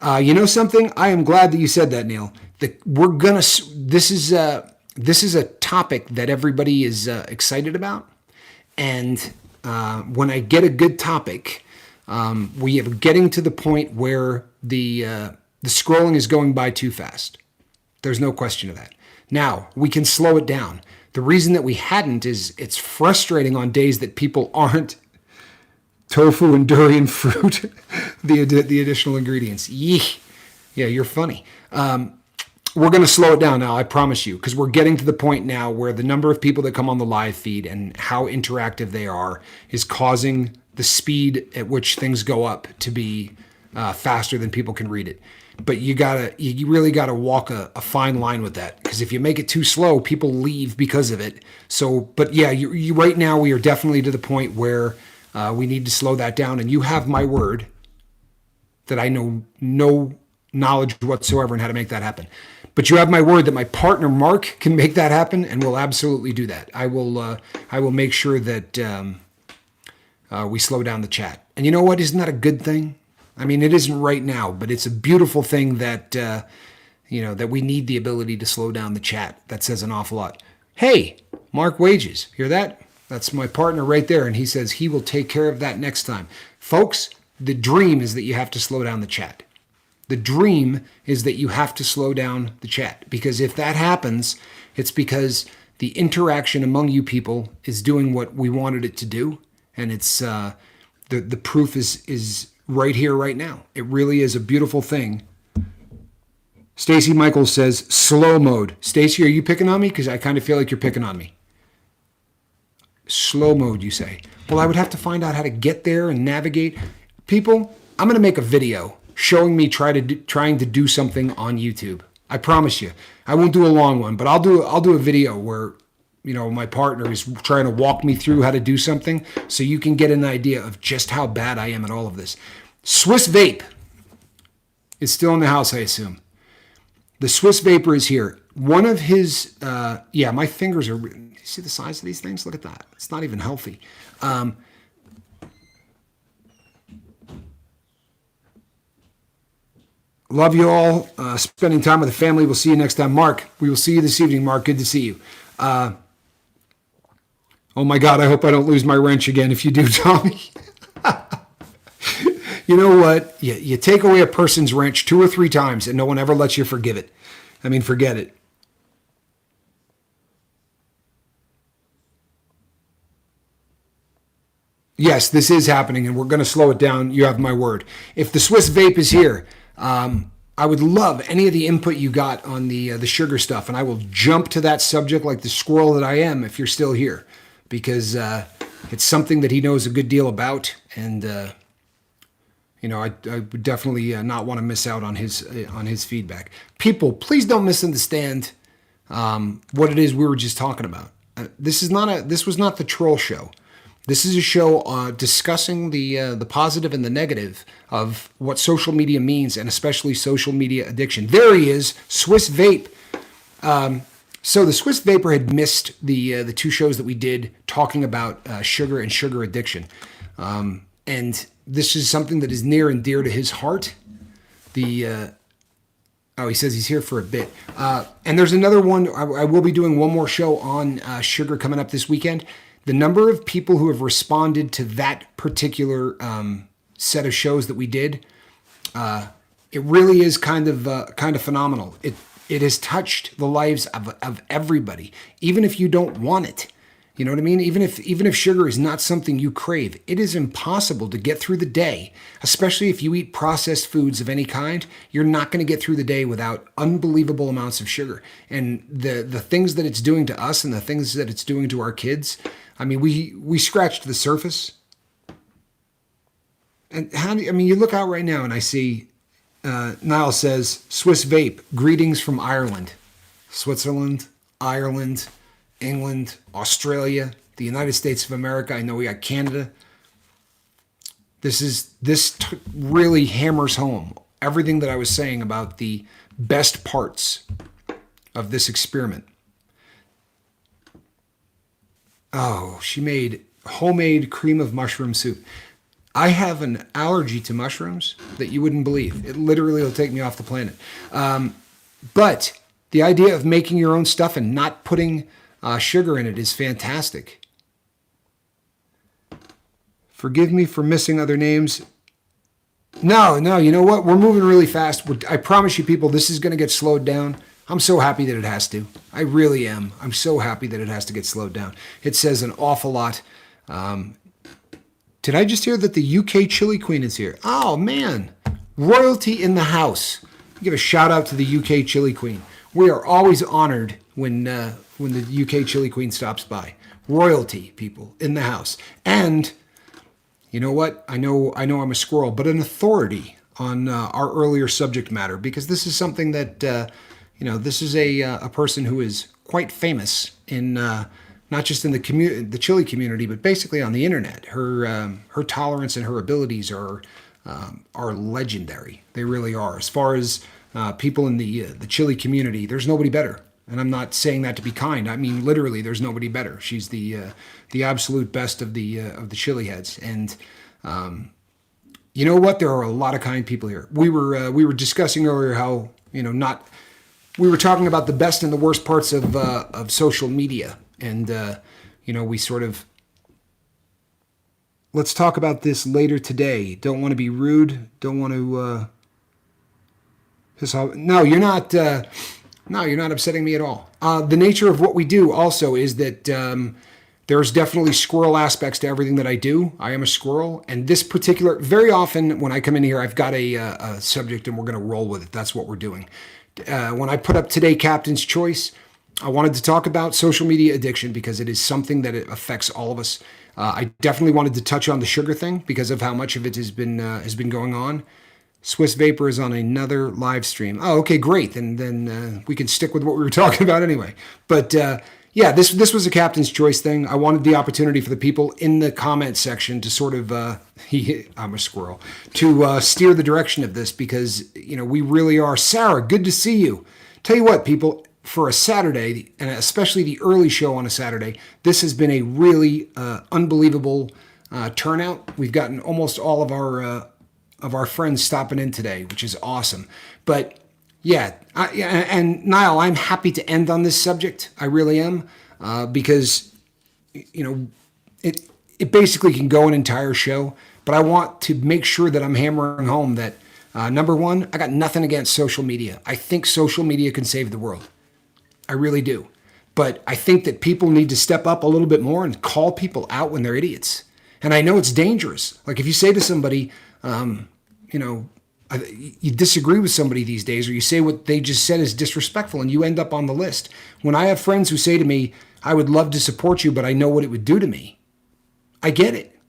You know something? I am glad that you said that, Neil. This is a topic that everybody is excited about. And when I get a good topic, we are getting to the point where the scrolling is going by too fast. There's no question of that. Now, we can slow it down. The reason that we hadn't is it's frustrating on days that people aren't tofu and durian fruit, the additional ingredients. Yee. Yeah, you're funny. We're going to slow it down now, I promise you, because we're getting to the point now where the number of people that come on the live feed and how interactive they are is causing the speed at which things go up to be faster than people can read it. But you really gotta walk a fine line with that, because if you make it too slow, people leave because of it. So, but yeah, you right now we are definitely to the point where we need to slow that down. And you have my word that I know no knowledge whatsoever in how to make that happen. But you have my word that my partner Mark can make that happen, and will absolutely do that. I will make sure that we slow down the chat. And you know what? Isn't that a good thing? I mean, it isn't right now, but it's a beautiful thing that that we need the ability to slow down the chat. That says an awful lot. Hey, Mark Wages, hear that? That's my partner right there, and he says he will take care of that next time. Folks, the dream is that you have to slow down the chat. The dream is that you have to slow down the chat, because if that happens, it's because the interaction among you people is doing what we wanted it to do, and it's the proof is right here, right now. It really is a beautiful thing. Stacy Michaels says slow mode. Stacy, are you picking on me? Because I kind of feel like you're picking on me. Slow mode, you say. Well, I would have to find out how to get there and navigate. People, I'm going to make a video showing me trying to do something on YouTube. I promise you. I won't do a long one, but I'll do a video where my partner is trying to walk me through how to do something, so you can get an idea of just how bad I am at all of this. Swiss Vape is still in the house, I assume. The Swiss Vapor is here. One of his, my fingers are, you see the size of these things? Look at that. It's not even healthy. Love you all. Spending time with the family. We'll see you next time. Mark, we will see you this evening, Mark. Good to see you. Oh my God, I hope I don't lose my wrench again. If you do, Tommy. You know what? You take away a person's wrench 2 or 3 times and no one ever lets you forgive it. I mean, forget it. Yes, this is happening, and we're going to slow it down. You have my word. If the Swiss Vape is here, I would love any of the input you got on the sugar stuff, and I will jump to that subject like the squirrel that I am if you're still here, because it's something that he knows a good deal about, and I would definitely not want to miss out on his feedback. People, please don't misunderstand what it is we were just talking about. This was not the troll show. This is a show discussing the positive and the negative of what social media means, and especially social media addiction. There he is, Swiss Vape. So the Swiss Vapor had missed the 2 shows that we did talking about sugar and sugar addiction. And this is something that is near and dear to his heart. He says he's here for a bit. And there's another one. I will be doing one more show on sugar coming up this weekend. The number of people who have responded to that particular set of shows that we did, it really is kind of phenomenal. It has touched the lives of everybody, even if you don't want it. You know what I mean? Even if sugar is not something you crave, it is impossible to get through the day, especially if you eat processed foods of any kind. You're not going to get through the day without unbelievable amounts of sugar. And the things that it's doing to us and the things that it's doing to our kids, I mean, we scratched the surface. And you look out right now and I see Niall says, Swiss vape, greetings from Ireland. Switzerland, Ireland, England, Australia, the United States of America. I know we got Canada. This really hammers home everything that I was saying about the best parts of this experiment. Oh, she made homemade cream of mushroom soup. I have an allergy to mushrooms that you wouldn't believe. It literally will take me off the planet. But the idea of making your own stuff and not putting sugar in it is fantastic. Forgive me for missing other names. No, you know what? We're moving really fast. I promise you, people, this is going to get slowed down. I'm so happy that it has to. I really am. I'm so happy that it has to get slowed down. It says an awful lot. Did I just hear that the UK Chili Queen is here? Oh, man. Royalty in the house. Give a shout out to the UK Chili Queen. We are always honored when the UK Chili Queen stops by. Royalty, people, in the house. And you know what? I know I'm a squirrel, but an authority on our earlier subject matter, because this is something that, this is a person who is quite famous in not just in the chili community, but basically on the internet. Her tolerance and her abilities are legendary. They really are. As far as people in the chili community, there's nobody better. And I'm not saying that to be kind. I mean, literally, there's nobody better. She's the absolute best of the chili heads. And you know what? There are a lot of kind people here. We were discussing earlier how we were talking about the best and the worst parts of social media. And, we sort of, let's talk about this later today. Don't want to be rude. Don't want to piss off. No, you're not upsetting me at all. The nature of what we do also is that there's definitely squirrel aspects to everything that I do. I am a squirrel. And this particular, very often when I come in here, I've got a subject and we're going to roll with it. That's what we're doing. When I put up today Captain's Choice, I wanted to talk about social media addiction because it is something that it affects all of us. I definitely wanted to touch on the sugar thing because of how much of it has been going on. Swiss Vapor is on another live stream. Oh, okay, great. Then we can stick with what we were talking about anyway. But this was a Captain's Choice thing. I wanted the opportunity for the people in the comment section to sort of, I'm a squirrel, to steer the direction of this because, we really are. Sarah, good to see you. Tell you what, people, for a Saturday, and especially the early show on a Saturday, this has been a really unbelievable turnout. We've gotten almost all of our friends stopping in today, which is awesome. But and Niall, I'm happy to end on this subject. I really am, because it basically can go an entire show. But I want to make sure that I'm hammering home that number one, I got nothing against social media. I think social media can save the world. I really do. But I think that people need to step up a little bit more and call people out when they're idiots. And I know it's dangerous. Like if you say to somebody, you disagree with somebody these days, or you say what they just said is disrespectful and you end up on the list. When I have friends who say to me, I would love to support you, but I know what it would do to me. I get it.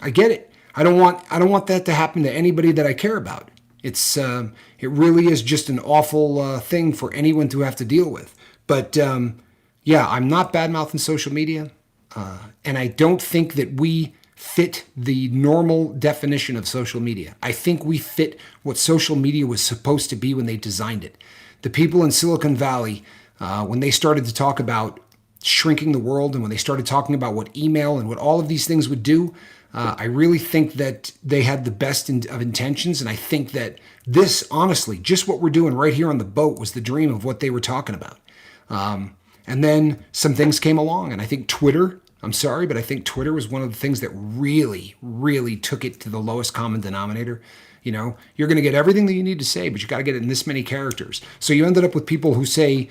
I don't want that to happen to anybody that I care about. It really is just an awful thing for anyone to have to deal with. But I'm not bad-mouthing social media. And I don't think that we fit the normal definition of social media. I think we fit what social media was supposed to be when they designed it. The people in Silicon Valley, when they started to talk about shrinking the world and when they started talking about what email and what all of these things would do, I really think that they had the best of intentions. And I think that this, honestly, just what we're doing right here on the boat was the dream of what they were talking about. And then some things came along. And I think Twitter, I'm sorry, but I think Twitter was one of the things that really, really took it to the lowest common denominator. You're going to get everything that you need to say, but you got to get it in this many characters. So you ended up with people who say,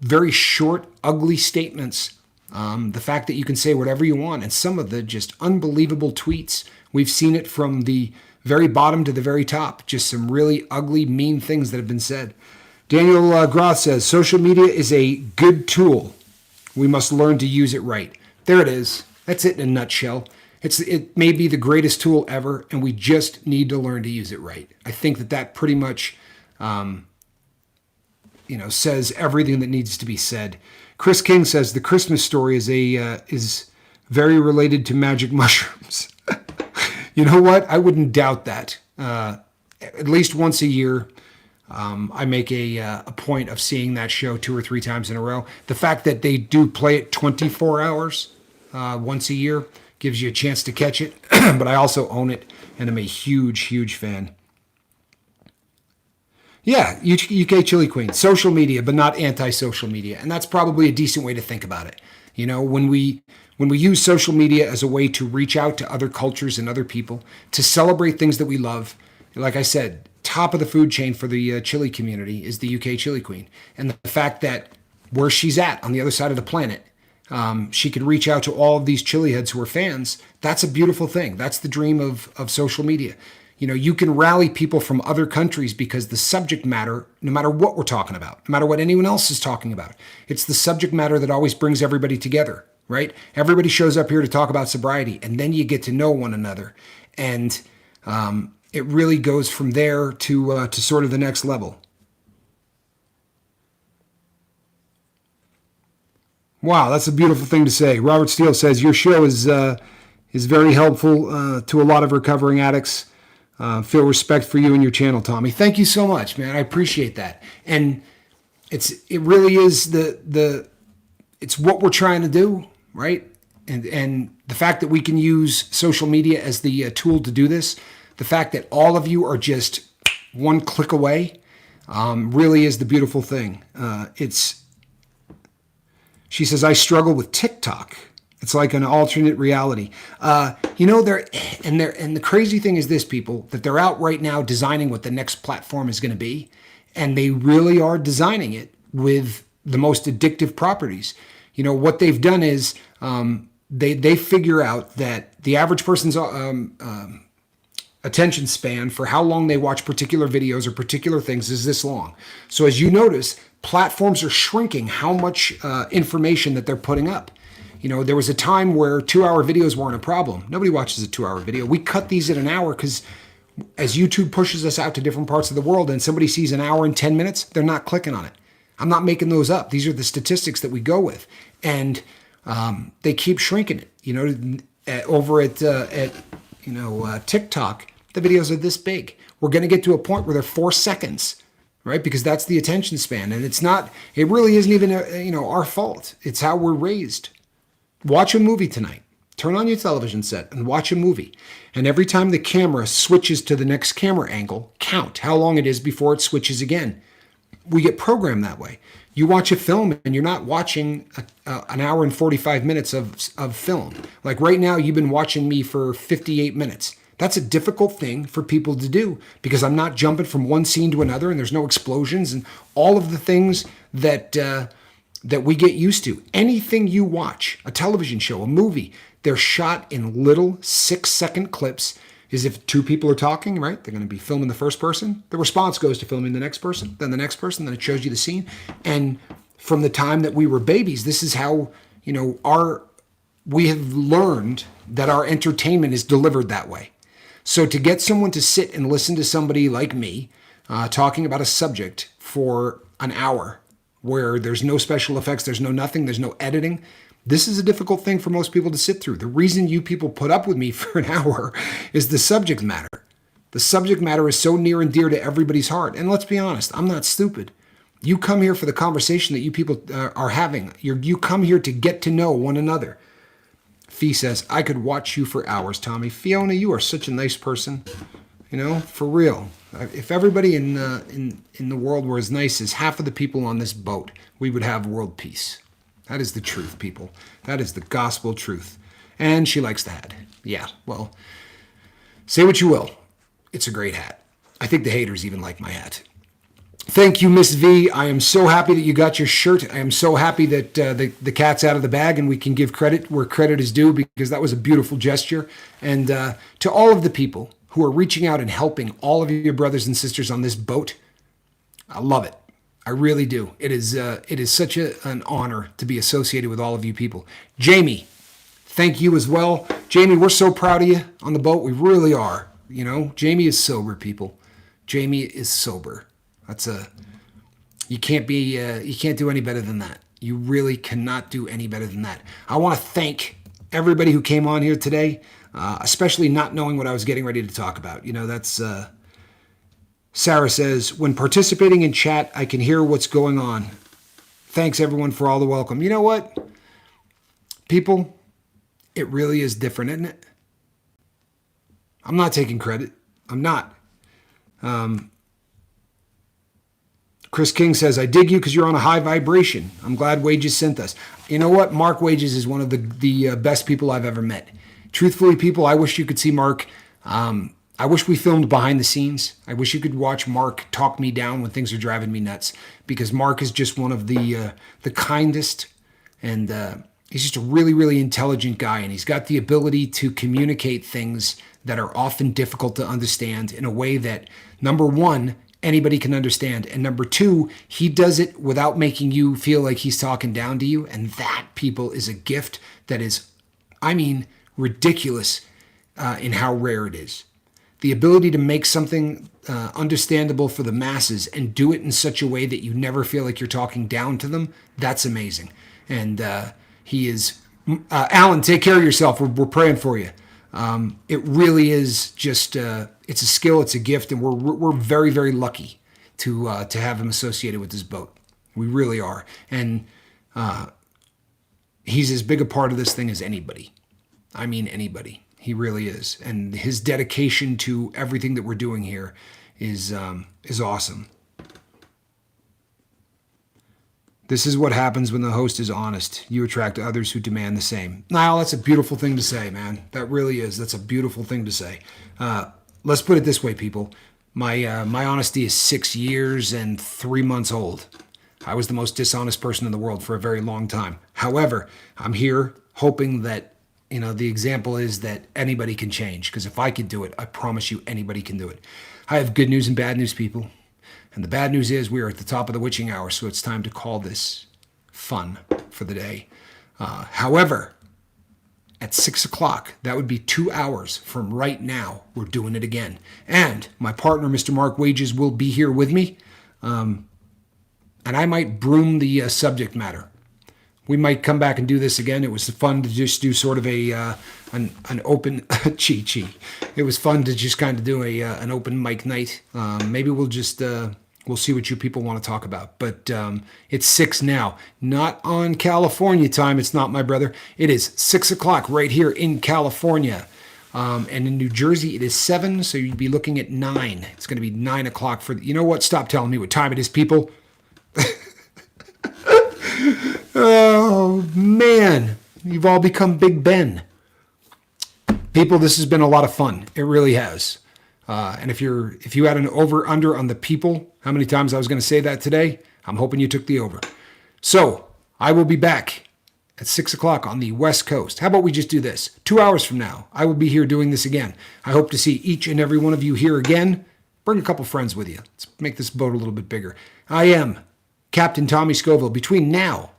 very short, ugly statements The fact that you can say whatever you want, and some of the just unbelievable tweets. We've seen it from the very bottom to the very top. Just some really ugly, mean things that have been said. Daniel Groth says, social media is a good tool. We must learn to use it right. There it is. That's it in a nutshell. It may be the greatest tool ever, and we just need to learn to use it right. I think that pretty much, says everything that needs to be said. Chris King says the Christmas story is very related to magic mushrooms. You know what? I wouldn't doubt that. At least once a year, I make a point of seeing that show 2 or 3 times in a row. The fact that they do play it 24 hours once a year gives you a chance to catch it. But I also own it, and I'm a huge, huge fan. Yeah, UK Chili Queen, social media, but not anti-social media. And that's probably a decent way to think about it. You know, when we use social media as a way to reach out to other cultures and other people, to celebrate things that we love, like I said, top of the food chain for the chili community is the UK Chili Queen. And the fact that where she's at on the other side of the planet, she could reach out to all of these chili heads who are fans. That's a beautiful thing. That's the dream of social media. You know, you can rally people from other countries because the subject matter, no matter what we're talking about, no matter what anyone else is talking about, it's the subject matter that always brings everybody together, right? Everybody shows up here to talk about sobriety, and then you get to know one another. And it really goes from there to sort of the next level. Wow, that's a beautiful thing to say. Robert Steele says, your show is very helpful to a lot of recovering addicts. Feel respect for you and your channel, Tommy. Thank you so much, man. I appreciate that. And it really is it's what we're trying to do, right? And the fact that we can use social media as the tool to do this, the fact that all of you are just one click away, really is the beautiful thing. She says, I struggle with TikTok. It's like an alternate reality. And the crazy thing is this, people, that they're out right now designing what the next platform is going to be. And they really are designing it with the most addictive properties. You know, what they've done is they figure out that the average person's attention span for how long they watch particular videos or particular things is this long. So as you notice, platforms are shrinking how much information that they're putting up. You know, there was a time where 2-hour videos weren't a problem. Nobody watches a 2-hour video. We cut these at an hour because as YouTube pushes us out to different parts of the world and somebody sees an hour and 10 minutes, they're not clicking on it. I'm not making those up. These are the statistics that we go with. And they keep shrinking it. You know, over at TikTok, the videos are this big. We're going to get to a point where they're 4 seconds, right? Because that's the attention span. And it really isn't even, our fault. It's how we're raised. Watch a movie tonight. Turn on your television set and watch a movie. And every time the camera switches to the next camera angle, count how long it is before it switches again. We get programmed that way. You watch a film and you're not watching an hour and 45 minutes of film. Like right now, you've been watching me for 58 minutes. That's a difficult thing for people to do because I'm not jumping from one scene to another and there's no explosions and all of the things that we get used to. Anything you watch, a television show, a movie, they're shot in little 6-second clips as if 2 people are talking, right? They're going to be filming the first person. The response goes to filming the next person, then the next person, then it shows you the scene. And from the time that we were babies, this is how, we have learned that our entertainment is delivered that way. So to get someone to sit and listen to somebody like me talking about a subject for an hour where there's no special effects, there's no nothing, there's no editing, this is a difficult thing for most people to sit through. The reason you people put up with me for an hour is the subject matter. The subject matter is so near and dear to everybody's heart. And let's be honest, I'm not stupid. You come here for the conversation that you people are having. You come here to get to know one another. Fee says, I could watch you for hours, Tommy. Fiona, you are such a nice person. For real. If everybody in the world were as nice as half of the people on this boat, we would have world peace. That is the truth, people. That is the gospel truth. And she likes the hat. Yeah, well, say what you will. It's a great hat. I think the haters even like my hat. Thank you, Miss V. I am so happy that you got your shirt. I am so happy that the cat's out of the bag and we can give credit where credit is due, because that was a beautiful gesture. And to all of the people who are reaching out and helping all of your brothers and sisters on this boat, I love it. I really do. It is such an honor to be associated with all of you people. Jamie, thank you as well. Jamie, we're so proud of you on the boat. We really are. You know, Jamie is sober, people. Jamie is sober. You can't do any better than that. You really cannot do any better than that. I want to thank everybody who came on here today, especially not knowing what I was getting ready to talk about. You know, that's Sarah says, when participating in chat, I can hear what's going on. Thanks everyone for all the welcome. You know what, people, it really is different, isn't it? I'm not taking credit. I'm not. Chris King says, I dig you because you're on a high vibration. I'm glad Wages sent us. You know what? Mark Wages is one of the best people I've ever met. Truthfully, people, I wish you could see Mark. I wish we filmed behind the scenes. I wish you could watch Mark talk me down when things are driving me nuts, because Mark is just one of the kindest, and he's just a really, really intelligent guy, and he's got the ability to communicate things that are often difficult to understand in a way that, number one, anybody can understand, and number two, he does it without making you feel like he's talking down to you, and that, people, is a gift that is, I mean, ridiculous in how rare it is. The ability to make something understandable for the masses and do it in such a way that you never feel like you're talking down to them, that's amazing. And he is, Alan, take care of yourself. We're praying for you. It really is just, it's a skill, it's a gift, and we're very, very lucky to have him associated with this boat. We really are. And he's as big a part of this thing as anybody. I mean, anybody. He really is. And his dedication to everything that we're doing here is awesome. This is what happens when the host is honest. You attract others who demand the same. Niall, that's a beautiful thing to say, man. That really is. That's a beautiful thing to say. Let's put it this way, people. My honesty is 6 years and 3 months old. I was the most dishonest person in the world for a very long time. However, I'm here hoping that, you know, the example is that anybody can change, because if I could do it, I promise you anybody can do it. I have good news and bad news, people. And the bad news is we are at the top of the witching hour, so it's time to call this fun for the day. However, at 6 o'clock, that would be 2 hours from right now, we're doing it again. And my partner, Mr. Mark Wages, will be here with me. And I might broom the subject matter. We might come back and do this again. It was fun to just do sort of an open chi. It was fun to just kind of do an open mic night. Maybe we'll just we'll see what you people want to talk about. But it's 6 now, not on California time. It's not, my brother. It is 6 o'clock right here in California. And in New Jersey, it is 7, so you'd be looking at 9. It's going to be 9 o'clock for, you know what? Stop telling me what time it is, people. Oh, man. You've all become Big Ben. People, this has been a lot of fun. It really has. And if you had an over-under on the people, how many times I was going to say that today, I'm hoping you took the over. So, I will be back at 6 o'clock on the West Coast. How about we just do this? 2 hours from now, I will be here doing this again. I hope to see each and every one of you here again. Bring a couple friends with you. Let's make this boat a little bit bigger. I am Captain Tommy Scoville. Between now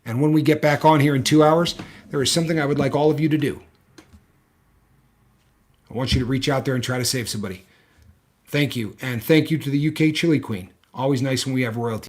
and when we get back on here in 2 hours, there is something I would like all of you to do. I want you to reach out there and try to save somebody. Thank you. And thank you to the UK Chili Queen. Always nice when we have royalty.